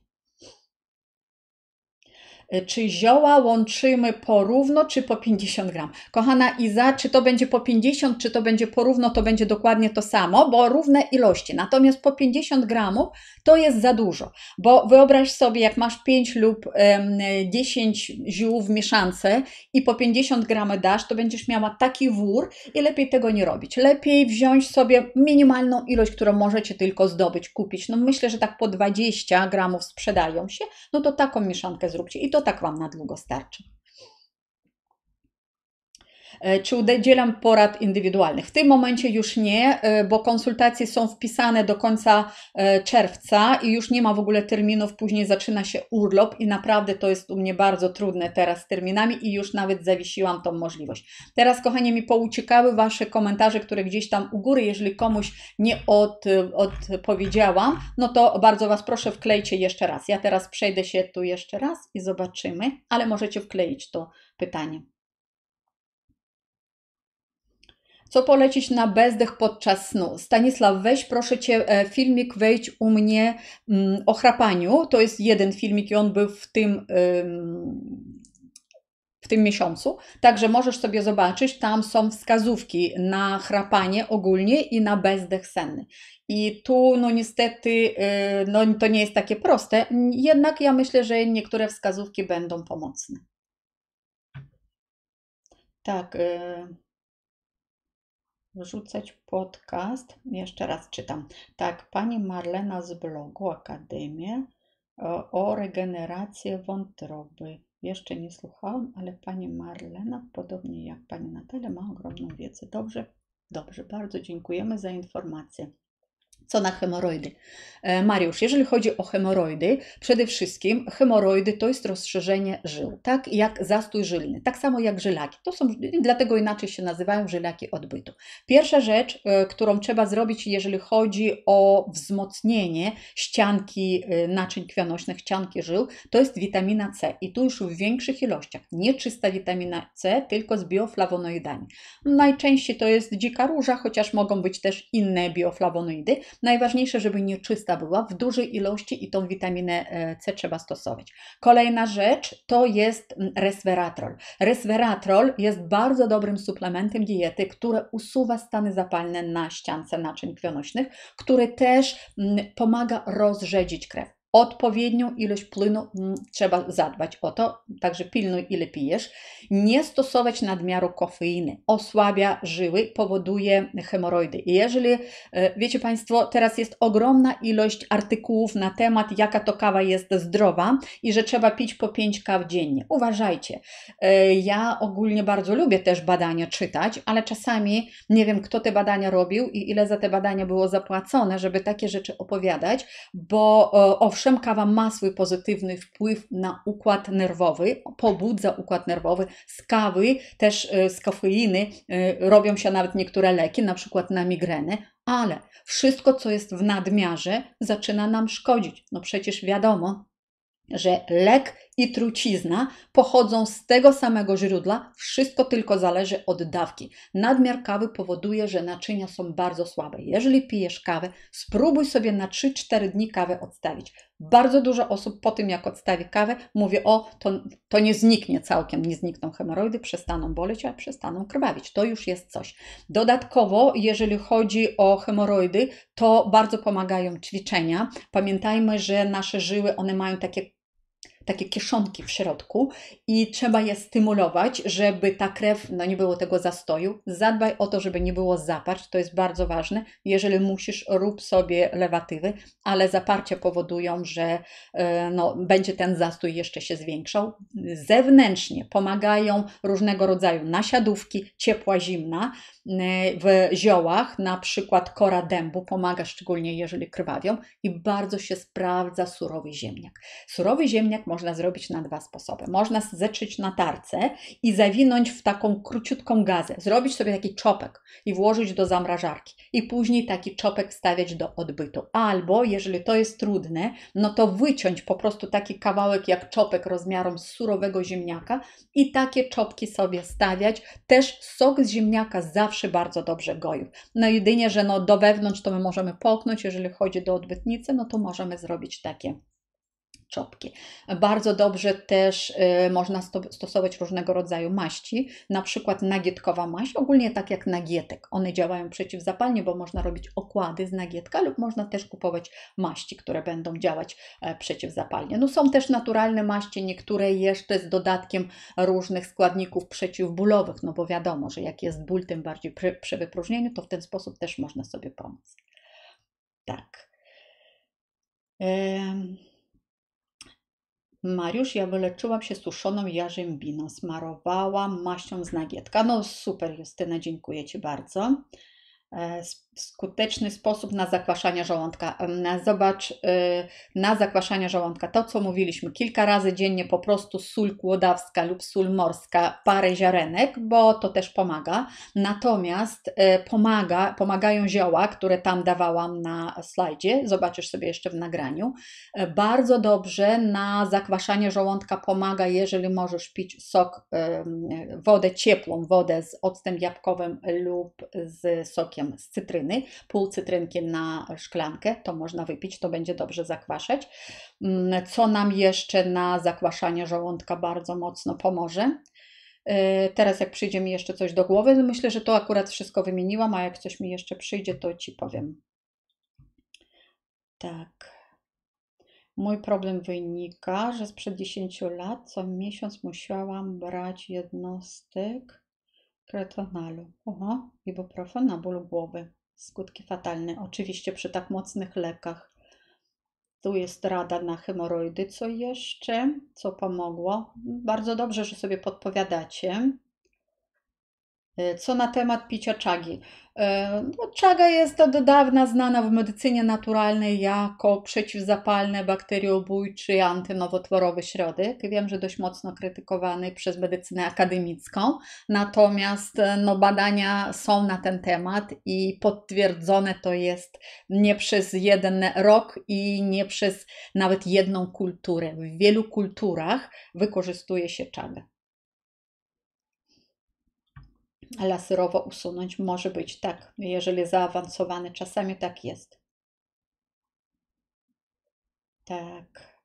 Czy zioła łączymy porówno, czy po 50 gram? Kochana Iza, czy to będzie po 50, czy to będzie porówno, to będzie dokładnie to samo, bo równe ilości. Natomiast po 50 gramów to jest za dużo, bo wyobraź sobie, jak masz 5 lub 10 ziół w mieszance i po 50 gram dasz, to będziesz miała taki wór i lepiej tego nie robić. Lepiej wziąć sobie minimalną ilość, którą możecie tylko zdobyć, kupić. No myślę, że tak po 20 gramów sprzedają się, no to taką mieszankę zróbcie i to tak Wam na długo starczy. Czy udzielam porad indywidualnych? W tym momencie już nie, bo konsultacje są wpisane do końca czerwca i już nie ma w ogóle terminów, później zaczyna się urlop i naprawdę to jest u mnie bardzo trudne teraz z terminami i już nawet zawiesiłam tą możliwość. Teraz, kochani, mi pouciekały Wasze komentarze, które gdzieś tam u góry, jeżeli komuś nie odpowiedziałam, no to bardzo Was proszę, wklejcie jeszcze raz. Ja teraz przejdę się tu jeszcze raz i zobaczymy, ale możecie wkleić to pytanie. Co polecić na bezdech podczas snu? Stanisław, weź proszę Cię filmik, wejdź u mnie o chrapaniu. To jest jeden filmik i on był w tym miesiącu. Także możesz sobie zobaczyć, tam są wskazówki na chrapanie ogólnie i na bezdech senny. I tu no niestety no, to nie jest takie proste, jednak ja myślę, że niektóre wskazówki będą pomocne. Tak, wrzucać podcast. Jeszcze raz czytam. Tak, pani Marlena z blogu Akademię o regenerację wątroby. Jeszcze nie słuchałam, ale pani Marlena, podobnie jak pani Natalia, ma ogromną wiedzę. Dobrze, dobrze, bardzo dziękujemy za informację. Co na hemoroidy? Mariusz, jeżeli chodzi o hemoroidy, przede wszystkim hemoroidy to jest rozszerzenie żył, tak jak zastój żylny, tak samo jak żylaki. To są, dlatego inaczej się nazywają żylaki odbytu. Pierwsza rzecz, którą trzeba zrobić, jeżeli chodzi o wzmocnienie ścianki naczyń krwionośnych, ścianki żył, to jest witamina C i tu już w większych ilościach. Nie czysta witamina C, tylko z bioflawonoidami. Najczęściej to jest dzika róża, chociaż mogą być też inne bioflawonoidy. Najważniejsze, żeby nieczysta była w dużej ilości i tą witaminę C trzeba stosować. Kolejna rzecz to jest resveratrol. Resveratrol jest bardzo dobrym suplementem diety, które usuwa stany zapalne na ściance naczyń krwionośnych, który też pomaga rozrzedzić krew. Odpowiednią ilość płynu trzeba zadbać o to, także pilnuj ile pijesz. Nie stosować nadmiaru kofeiny, osłabia żyły, powoduje hemoroidy. I jeżeli, wiecie Państwo, teraz jest ogromna ilość artykułów na temat, jaka to kawa jest zdrowa i że trzeba pić po 5 kaw dziennie. Uważajcie, ja ogólnie bardzo lubię też badania czytać, ale czasami nie wiem, kto te badania robił i ile za te badania było zapłacone, żeby takie rzeczy opowiadać, bo owszem, kawa ma swój pozytywny wpływ na układ nerwowy, pobudza układ nerwowy. Z kawy, też z kofeiny robią się nawet niektóre leki, na przykład na migrenę, ale wszystko, co jest w nadmiarze, zaczyna nam szkodzić. No przecież wiadomo, że lek i trucizna pochodzą z tego samego źródła, wszystko tylko zależy od dawki. Nadmiar kawy powoduje, że naczynia są bardzo słabe. Jeżeli pijesz kawę, spróbuj sobie na 3-4 dni kawę odstawić. Bardzo dużo osób po tym, jak odstawi kawę, mówi: o, to nie zniknie całkiem, nie znikną hemoroidy, przestaną boleć, a przestaną krwawić. To już jest coś. Dodatkowo, jeżeli chodzi o hemoroidy, to bardzo pomagają ćwiczenia. Pamiętajmy, że nasze żyły, one mają takie kieszonki w środku i trzeba je stymulować, żeby ta krew, no nie było tego zastoju. Zadbaj o to, żeby nie było zaparć, to jest bardzo ważne. Jeżeli musisz, rób sobie lewatywy, ale zaparcia powodują, że no, będzie ten zastój jeszcze się zwiększał. Zewnętrznie pomagają różnego rodzaju nasiadówki, ciepła, zimna. W ziołach, na przykład kora dębu pomaga, szczególnie jeżeli krwawią, i bardzo się sprawdza surowy ziemniak. Surowy ziemniak można zrobić na 2 sposoby. Można zetrzeć na tarce i zawinąć w taką króciutką gazę, zrobić sobie taki czopek i włożyć do zamrażarki i później taki czopek wstawiać do odbytu. Albo, jeżeli to jest trudne, no to wyciąć po prostu taki kawałek jak czopek rozmiarem z surowego ziemniaka i takie czopki sobie stawiać. Też sok z ziemniaka zawsze bardzo dobrze goi. No jedynie, że no do wewnątrz to my możemy połknąć, jeżeli chodzi do odbytnicy, no to możemy zrobić takie czopki. Bardzo dobrze też można stosować różnego rodzaju maści, na przykład nagietkowa maść, ogólnie tak jak nagietek. One działają przeciwzapalnie, bo można robić okłady z nagietka lub można też kupować maści, które będą działać przeciwzapalnie. No są też naturalne maści, niektóre jeszcze z dodatkiem różnych składników przeciwbólowych, no bo wiadomo, że jak jest ból, tym bardziej przy wypróżnieniu, to w ten sposób też można sobie pomóc. Tak. Mariusz, ja wyleczyłam się suszoną jarzębiną, smarowałam maścią z nagietka. No super, Justyna, dziękuję Ci bardzo. Skuteczny sposób na zakwaszanie żołądka. Zobacz, na zakwaszanie żołądka, to co mówiliśmy, kilka razy dziennie po prostu sól kłodawska lub sól morska, parę ziarenek, bo to też pomaga. Natomiast pomagają zioła, które tam dawałam na slajdzie, zobaczysz sobie jeszcze w nagraniu. Bardzo dobrze na zakwaszanie żołądka pomaga, jeżeli możesz pić wodę ciepłą, wodę z octem jabłkowym lub z sokiem z cytryny, pół cytrynki na szklankę, to można wypić, to będzie dobrze zakwaszać. Co nam jeszcze na zakwaszanie żołądka bardzo mocno pomoże? Teraz jak przyjdzie mi jeszcze coś do głowy, myślę, że to akurat wszystko wymieniłam, a jak coś mi jeszcze przyjdzie, to Ci powiem. Tak. Mój problem wynika, że sprzed 10 lat co miesiąc musiałam brać jednostek kretonalu. Oho, ibuprofen na ból głowy. Skutki fatalne. Oczywiście przy tak mocnych lekach. Tu jest rada na hemoroidy. Co jeszcze? Co pomogło? Bardzo dobrze, że sobie podpowiadacie. Co na temat picia czagi? No, czaga jest od dawna znana w medycynie naturalnej jako przeciwzapalny, bakteriobójczy, antynowotworowy środek. Wiem, że dość mocno krytykowany przez medycynę akademicką, natomiast no, badania są na ten temat i potwierdzone to jest nie przez jeden rok i nie przez nawet jedną kulturę. W wielu kulturach wykorzystuje się czagę. Laserowo usunąć może być, tak, jeżeli zaawansowany, czasami tak jest. Tak.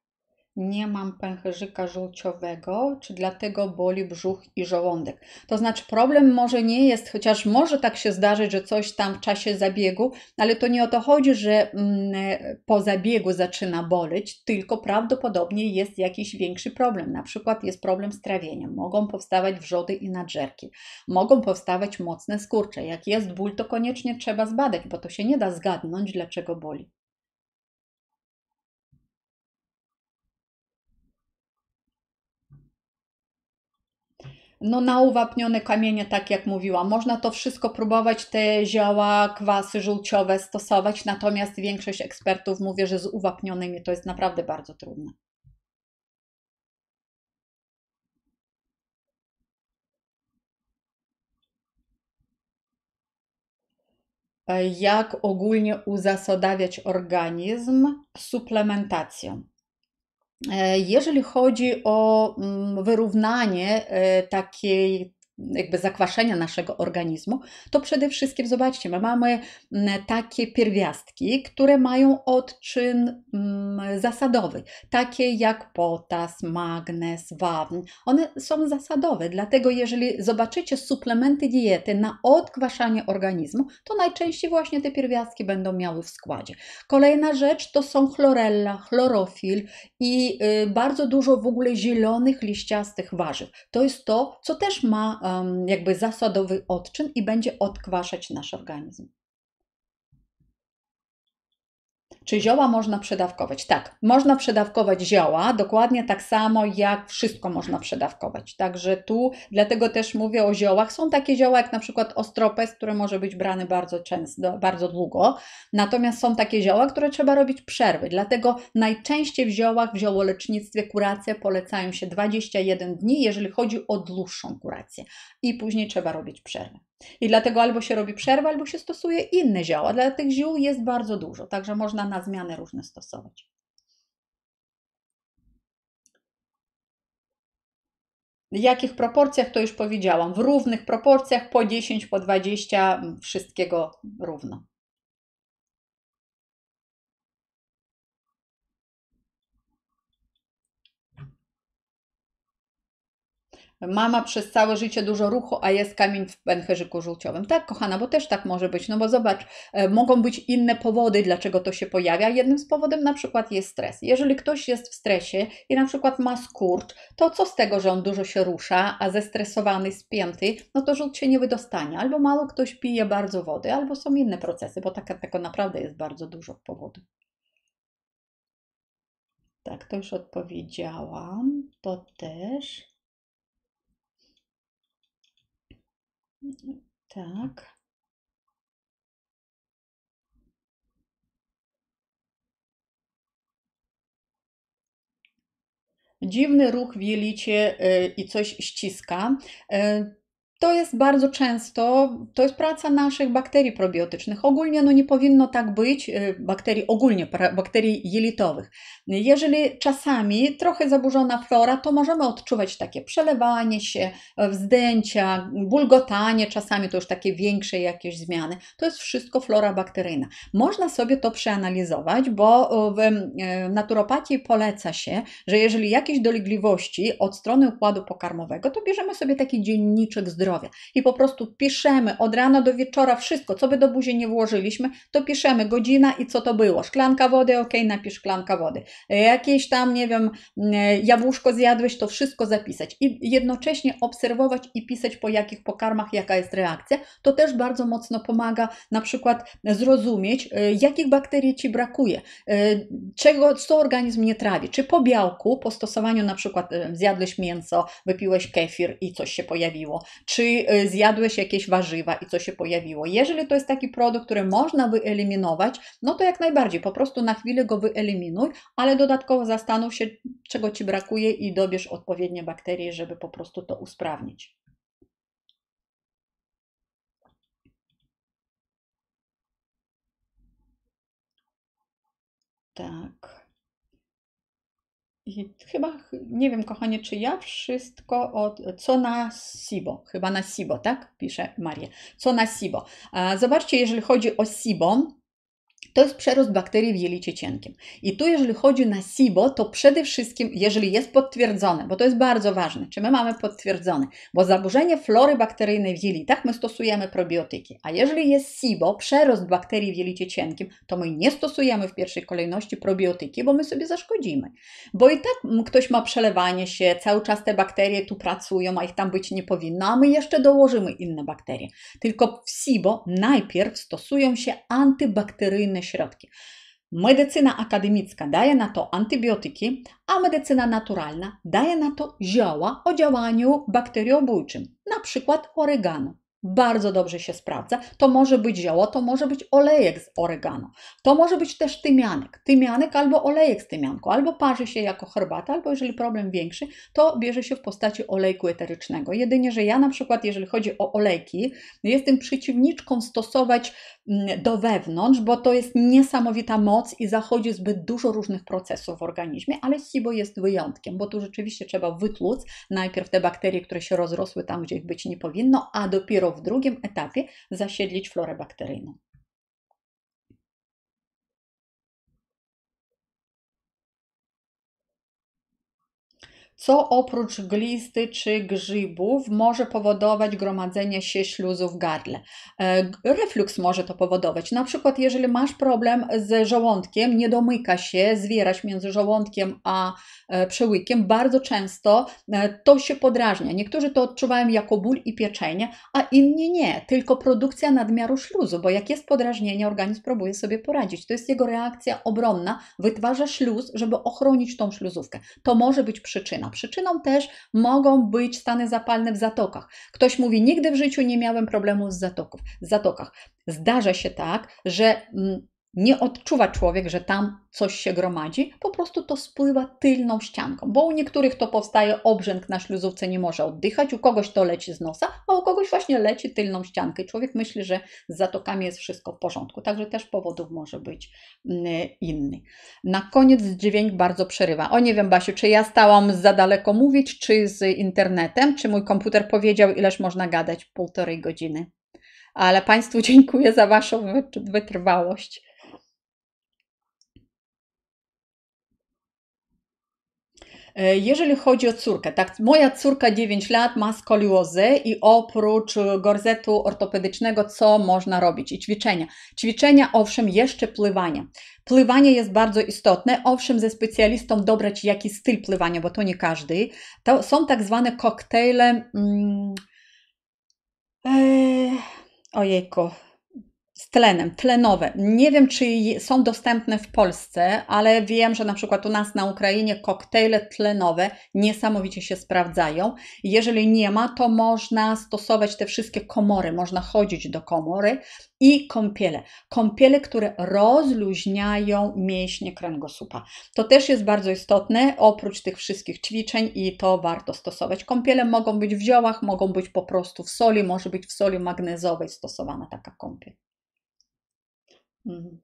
Nie mam pęcherzyka żółciowego, czy dlatego boli brzuch i żołądek? To znaczy problem może nie jest, chociaż może tak się zdarzyć, że coś tam w czasie zabiegu, ale to nie o to chodzi, że po zabiegu zaczyna boleć, tylko prawdopodobnie jest jakiś większy problem. Na przykład jest problem z trawieniem, mogą powstawać wrzody i nadżerki, mogą powstawać mocne skurcze. Jak jest ból, to koniecznie trzeba zbadać, bo to się nie da zgadnąć, dlaczego boli. No na uwapnione kamienie, tak jak mówiłam, można to wszystko próbować, te zioła, kwasy żółciowe stosować, natomiast większość ekspertów mówi, że z uwapnionymi to jest naprawdę bardzo trudne. Jak ogólnie uzasadniać organizm suplementacją? Jeżeli chodzi o wyrównanie takiej jakby zakwaszenia naszego organizmu, to przede wszystkim zobaczcie, my mamy takie pierwiastki, które mają odczyn zasadowy, takie jak potas, magnez, wapń. One są zasadowe, dlatego jeżeli zobaczycie suplementy diety na odkwaszanie organizmu, to najczęściej właśnie te pierwiastki będą miały w składzie. Kolejna rzecz to są chlorella, chlorofil i bardzo dużo w ogóle zielonych, liściastych warzyw. To jest to, co też ma jakby zasadowy odczyn i będzie odkwaszać nasz organizm. Czy zioła można przedawkować? Tak, można przedawkować zioła, dokładnie tak samo jak wszystko można przedawkować. Także tu, dlatego też mówię o ziołach. Są takie zioła jak na przykład ostropes, które może być brany bardzo często, bardzo długo. Natomiast są takie zioła, które trzeba robić przerwy. Dlatego najczęściej w ziołach, w ziołolecznictwie kuracje polecają się 21 dni, jeżeli chodzi o dłuższą kurację. I później trzeba robić przerwę. I dlatego albo się robi przerwę, albo się stosuje inne zioła. Dla tych ziół jest bardzo dużo, także można na zmianę różne stosować. W jakich proporcjach to już powiedziałam? W równych proporcjach po 10, po 20, wszystkiego równo. Mama przez całe życie dużo ruchu, a jest kamień w pęcherzyku żółciowym. Tak, kochana, bo też tak może być. No bo zobacz, mogą być inne powody, dlaczego to się pojawia. Jednym z powodów na przykład jest stres. Jeżeli ktoś jest w stresie i na przykład ma skurcz, to co z tego, że on dużo się rusza, a zestresowany, spięty, no to żółć się nie wydostanie. Albo mało ktoś pije bardzo wody, albo są inne procesy, bo tego naprawdę jest bardzo dużo powodów. Tak, to już odpowiedziałam. To też. Tak. Dziwny ruch w jelicie i coś ściska. To jest bardzo często, to jest praca naszych bakterii probiotycznych. Ogólnie no nie powinno tak być, bakterii ogólnie, bakterii jelitowych. Jeżeli czasami trochę zaburzona flora, to możemy odczuwać takie przelewanie się, wzdęcia, bulgotanie, czasami to już takie większe jakieś zmiany. To jest wszystko flora bakteryjna. Można sobie to przeanalizować, bo w naturopatii poleca się, że jeżeli jakieś dolegliwości od strony układu pokarmowego, to bierzemy sobie taki dzienniczek zdrowia i po prostu piszemy od rana do wieczora wszystko, co by do buzi nie włożyliśmy, to piszemy godzina i co to było. Szklanka wody, ok, napisz szklanka wody. Jakieś tam, nie wiem, jabłuszko zjadłeś, to wszystko zapisać i jednocześnie obserwować i pisać po jakich pokarmach, jaka jest reakcja. To też bardzo mocno pomaga na przykład zrozumieć, jakich bakterii Ci brakuje, co organizm nie trawi, czy po białku, po stosowaniu na przykład zjadłeś mięso, wypiłeś kefir i coś się pojawiło, czy zjadłeś jakieś warzywa i coś się pojawiło. Jeżeli to jest taki produkt, który można wyeliminować, no to jak najbardziej, po prostu na chwilę go wyeliminuj, ale dodatkowo zastanów się, czego Ci brakuje i dobierz odpowiednie bakterie, żeby po prostu to usprawnić. Tak. I chyba, nie wiem, kochanie, czy ja wszystko co na SIBO, chyba na SIBO, tak? Pisze Maria. Co na SIBO. Zobaczcie, jeżeli chodzi o SIBO, to jest przerost bakterii w jelicie cienkim. I tu, jeżeli chodzi na SIBO, to przede wszystkim, jeżeli jest potwierdzone, bo to jest bardzo ważne, czy my mamy potwierdzone, bo zaburzenie flory bakteryjnej w jelitach, my stosujemy probiotyki. A jeżeli jest SIBO, przerost bakterii w jelicie cienkim, to my nie stosujemy w pierwszej kolejności probiotyki, bo my sobie zaszkodzimy. Bo i tak ktoś ma przelewanie się, cały czas te bakterie tu pracują, a ich tam być nie powinno, a my jeszcze dołożymy inne bakterie. Tylko w SIBO najpierw stosują się antybakteryjne środki. Medycyna akademicka daje na to antybiotyki, a medycyna naturalna daje na to zioła o działaniu bakteriobójczym, na przykład oregano. Bardzo dobrze się sprawdza. To może być zioło, to może być olejek z oregano. To może być też tymianek. Tymianek albo olejek z tymianku. Albo parzy się jako herbata, albo jeżeli problem większy, to bierze się w postaci olejku eterycznego. Jedynie, że ja na przykład, jeżeli chodzi o olejki, jestem przeciwniczką stosować do wewnątrz, bo to jest niesamowita moc i zachodzi zbyt dużo różnych procesów w organizmie, ale SIBO jest wyjątkiem, bo tu rzeczywiście trzeba wytłuc najpierw te bakterie, które się rozrosły tam, gdzie ich być nie powinno, a dopiero w drugim etapie zasiedlić florę bakteryjną. Co oprócz glisty czy grzybów może powodować gromadzenie się śluzu w gardle? Refluks może to powodować. Na przykład, jeżeli masz problem z żołądkiem, nie domyka się, zwierasz między żołądkiem a przełykiem, bardzo często to się podrażnia. Niektórzy to odczuwają jako ból i pieczenie, a inni nie, tylko produkcja nadmiaru śluzu, bo jak jest podrażnienie, organizm próbuje sobie poradzić. To jest jego reakcja obronna, wytwarza śluz, żeby ochronić tą śluzówkę. To może być przyczyna. Przyczyną też mogą być stany zapalne w zatokach. Ktoś mówi, nigdy w życiu nie miałem problemu z zatokach. Zdarza się tak, że nie odczuwa człowiek, że tam coś się gromadzi, po prostu to spływa tylną ścianką, bo u niektórych to powstaje obrzęk na śluzówce, nie może oddychać, u kogoś to leci z nosa, a u kogoś właśnie leci tylną ściankę i człowiek myśli, że z zatokami jest wszystko w porządku, także też powodów może być inny. Na koniec dźwięk bardzo przerywa. O nie wiem, Basiu, czy ja stałam za daleko mówić, czy z internetem, czy mój komputer powiedział, ileż można gadać? 1,5 godziny. Ale Państwu dziękuję za Waszą wytrwałość. Jeżeli chodzi o córkę, tak, moja córka 9 lat ma skoliozę i oprócz gorsetu ortopedycznego co można robić? I ćwiczenia. Ćwiczenia, owszem, jeszcze pływanie. Pływanie jest bardzo istotne, owszem, ze specjalistą dobrać jaki styl pływania, bo to nie każdy. To są tak zwane koktajle, ojejku, Z tlenem, tlenowe. Nie wiem, czy są dostępne w Polsce, ale wiem, że na przykład u nas na Ukrainie koktajle tlenowe niesamowicie się sprawdzają. Jeżeli nie ma, to można stosować te wszystkie komory, można chodzić do komory i kąpiele. Kąpiele, które rozluźniają mięśnie kręgosłupa. To też jest bardzo istotne, oprócz tych wszystkich ćwiczeń i to warto stosować. Kąpiele mogą być w ziołach, mogą być po prostu w soli, może być w soli magnezowej stosowana taka kąpiel. Mhm.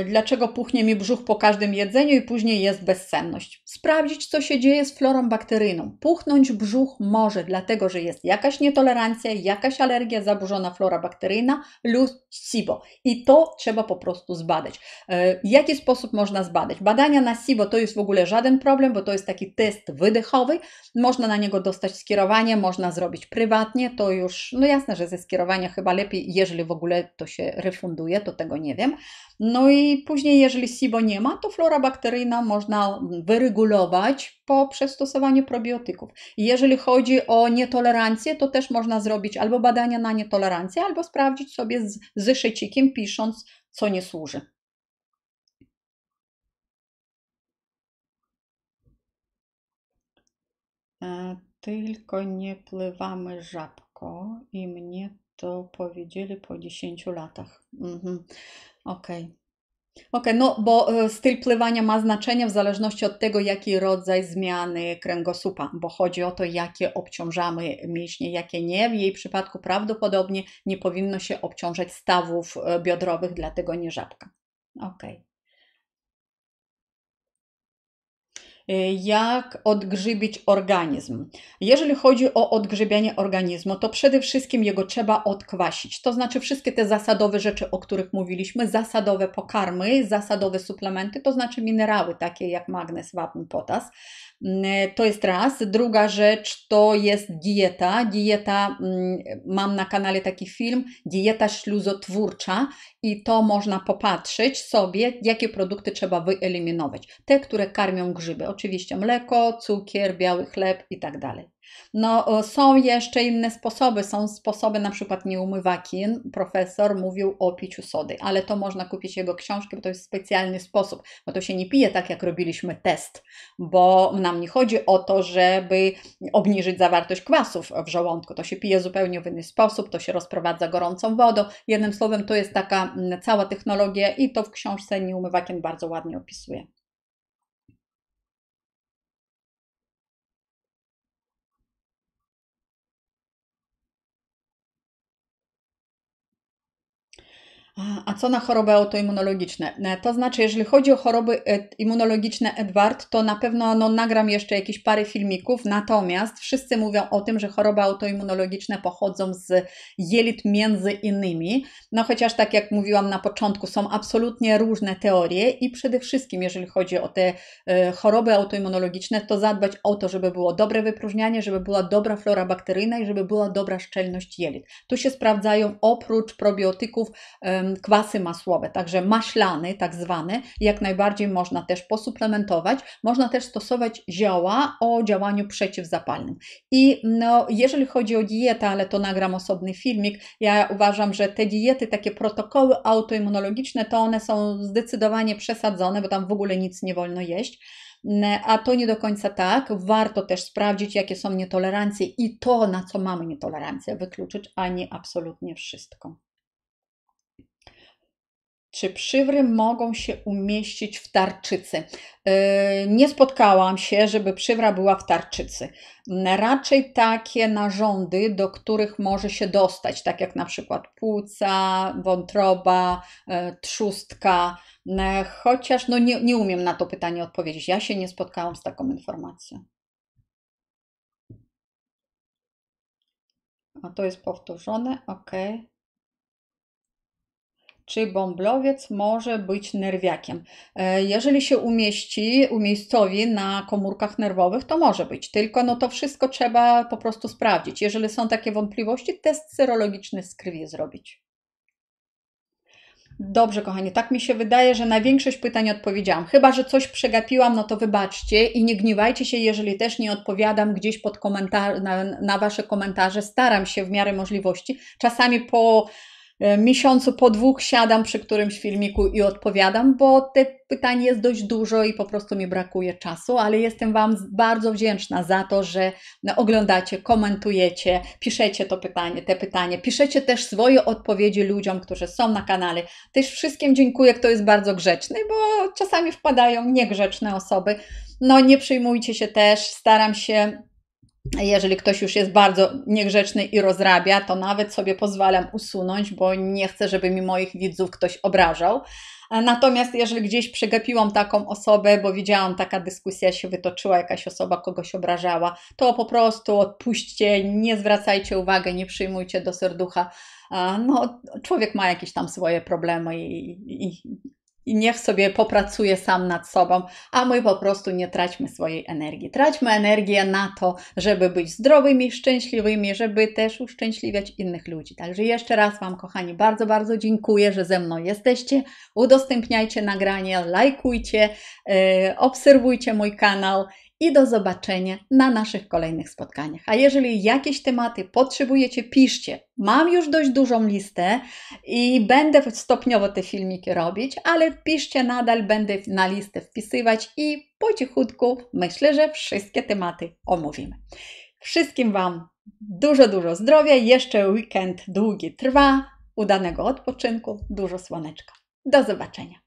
Dlaczego puchnie mi brzuch po każdym jedzeniu i później jest bezsenność? Sprawdzić, co się dzieje z florą bakteryjną. Puchnąć brzuch może, dlatego że jest jakaś nietolerancja, jakaś alergia, zaburzona flora bakteryjna lub SIBO. I to trzeba po prostu zbadać. W jaki sposób można zbadać? Badania na SIBO to jest w ogóle żaden problem, bo to jest taki test wydechowy. Można na niego dostać skierowanie, można zrobić prywatnie. To już, no jasne, że ze skierowania chyba lepiej, jeżeli w ogóle to się refunduje, to tego nie wiem. No i później, jeżeli SIBO nie ma, to flora bakteryjna można wyregulować poprzez stosowanie probiotyków. Jeżeli chodzi o nietolerancję, to też można zrobić albo badania na nietolerancję, albo sprawdzić sobie z zeszycikiem, pisząc, co nie służy. Tylko nie pływamy żabką i mnie to powiedzieli po 10 latach. Okej. Okej, no bo styl pływania ma znaczenie w zależności od tego, jaki rodzaj zmiany kręgosłupa, bo chodzi o to, jakie obciążamy mięśnie, jakie nie. W jej przypadku prawdopodobnie nie powinno się obciążać stawów biodrowych, dlatego nie żabka. Okej. Jak odgrzybić organizm? Jeżeli chodzi o odgrzybianie organizmu, to przede wszystkim jego trzeba odkwasić. To znaczy wszystkie te zasadowe rzeczy, o których mówiliśmy, zasadowe pokarmy, zasadowe suplementy, to znaczy minerały takie jak magnez, wapń, potas. To jest raz. Druga rzecz to jest dieta. Dieta, mam na kanale taki film, dieta śluzotwórcza i to można popatrzeć sobie, jakie produkty trzeba wyeliminować. Te, które karmią grzyby. Oczywiście mleko, cukier, biały chleb i tak dalej. No, są jeszcze inne sposoby. Są sposoby, na przykład nieumywakin. Profesor mówił o piciu sody, ale to można kupić jego książkę, bo to jest specjalny sposób, bo to się nie pije tak, jak robiliśmy test, bo nam nie chodzi o to, żeby obniżyć zawartość kwasów w żołądku. To się pije zupełnie w inny sposób, to się rozprowadza gorącą wodą. Jednym słowem, to jest taka cała technologia i to w książce Nieumywakin bardzo ładnie opisuje. A co na choroby autoimmunologiczne? To znaczy, jeżeli chodzi o choroby immunologiczne, Edward, to na pewno nagram jeszcze jakieś parę filmików, natomiast wszyscy mówią o tym, że choroby autoimmunologiczne pochodzą z jelit między innymi, no chociaż tak jak mówiłam na początku, są absolutnie różne teorie i przede wszystkim, jeżeli chodzi o te choroby autoimmunologiczne, to zadbać o to, żeby było dobre wypróżnianie, żeby była dobra flora bakteryjna i żeby była dobra szczelność jelit. Tu się sprawdzają oprócz probiotyków kwasy masłowe, także maślany tak zwany, jak najbardziej można też posuplementować. Można też stosować zioła o działaniu przeciwzapalnym. I jeżeli chodzi o dietę, ale to nagram osobny filmik, ja uważam, że te diety, takie protokoły autoimmunologiczne, to one są zdecydowanie przesadzone, bo tam w ogóle nic nie wolno jeść. A to nie do końca tak. Warto też sprawdzić, jakie są nietolerancje i to, na co mamy nietolerancję, wykluczyć, a nie absolutnie wszystko. Czy przywry mogą się umieścić w tarczycy? Nie spotkałam się, żeby przywra była w tarczycy. Raczej takie narządy, do których może się dostać, tak jak na przykład płuca, wątroba, trzustka, chociaż nie umiem na to pytanie odpowiedzieć. Ja się nie spotkałam z taką informacją. A to jest powtórzone, ok. Czy bąblowiec może być nerwiakiem? Jeżeli się umiejscowi na komórkach nerwowych, to może być, tylko to wszystko trzeba po prostu sprawdzić. Jeżeli są takie wątpliwości, test serologiczny z krwi zrobić. Dobrze, kochani, tak mi się wydaje, że na większość pytań odpowiedziałam. Chyba że coś przegapiłam, no to wybaczcie i nie gniewajcie się, jeżeli też nie odpowiadam gdzieś pod na Wasze komentarze. Staram się w miarę możliwości. Czasami po miesiącu, po 2 siadam przy którymś filmiku i odpowiadam, bo te pytań jest dość dużo i po prostu mi brakuje czasu, ale jestem Wam bardzo wdzięczna za to, że oglądacie, komentujecie, piszecie te pytanie, piszecie też swoje odpowiedzi ludziom, którzy są na kanale. Też wszystkim dziękuję, kto jest bardzo grzeczny, bo czasami wpadają niegrzeczne osoby. No nie przejmujcie się też, staram się. Jeżeli ktoś już jest bardzo niegrzeczny i rozrabia, to nawet sobie pozwalam usunąć, bo nie chcę, żeby mi moich widzów ktoś obrażał. Natomiast jeżeli gdzieś przegapiłam taką osobę, bo widziałam, taka dyskusja się wytoczyła, jakaś osoba kogoś obrażała, to po prostu odpuśćcie, nie zwracajcie uwagi, nie przyjmujcie do serducha. No, człowiek ma jakieś tam swoje problemy i niech sobie popracuje sam nad sobą, a my po prostu nie traćmy swojej energii. Traćmy energię na to, żeby być zdrowymi, szczęśliwymi, żeby też uszczęśliwiać innych ludzi. Także jeszcze raz Wam, kochani, bardzo, bardzo dziękuję, że ze mną jesteście. Udostępniajcie nagranie, lajkujcie, obserwujcie mój kanał i do zobaczenia na naszych kolejnych spotkaniach. A jeżeli jakieś tematy potrzebujecie, piszcie. Mam już dość dużą listę i będę stopniowo te filmiki robić, ale piszcie nadal, będę na listę wpisywać i po cichutku myślę, że wszystkie tematy omówimy. Wszystkim Wam dużo, dużo zdrowia, jeszcze weekend długi trwa, udanego odpoczynku, dużo słoneczka. Do zobaczenia.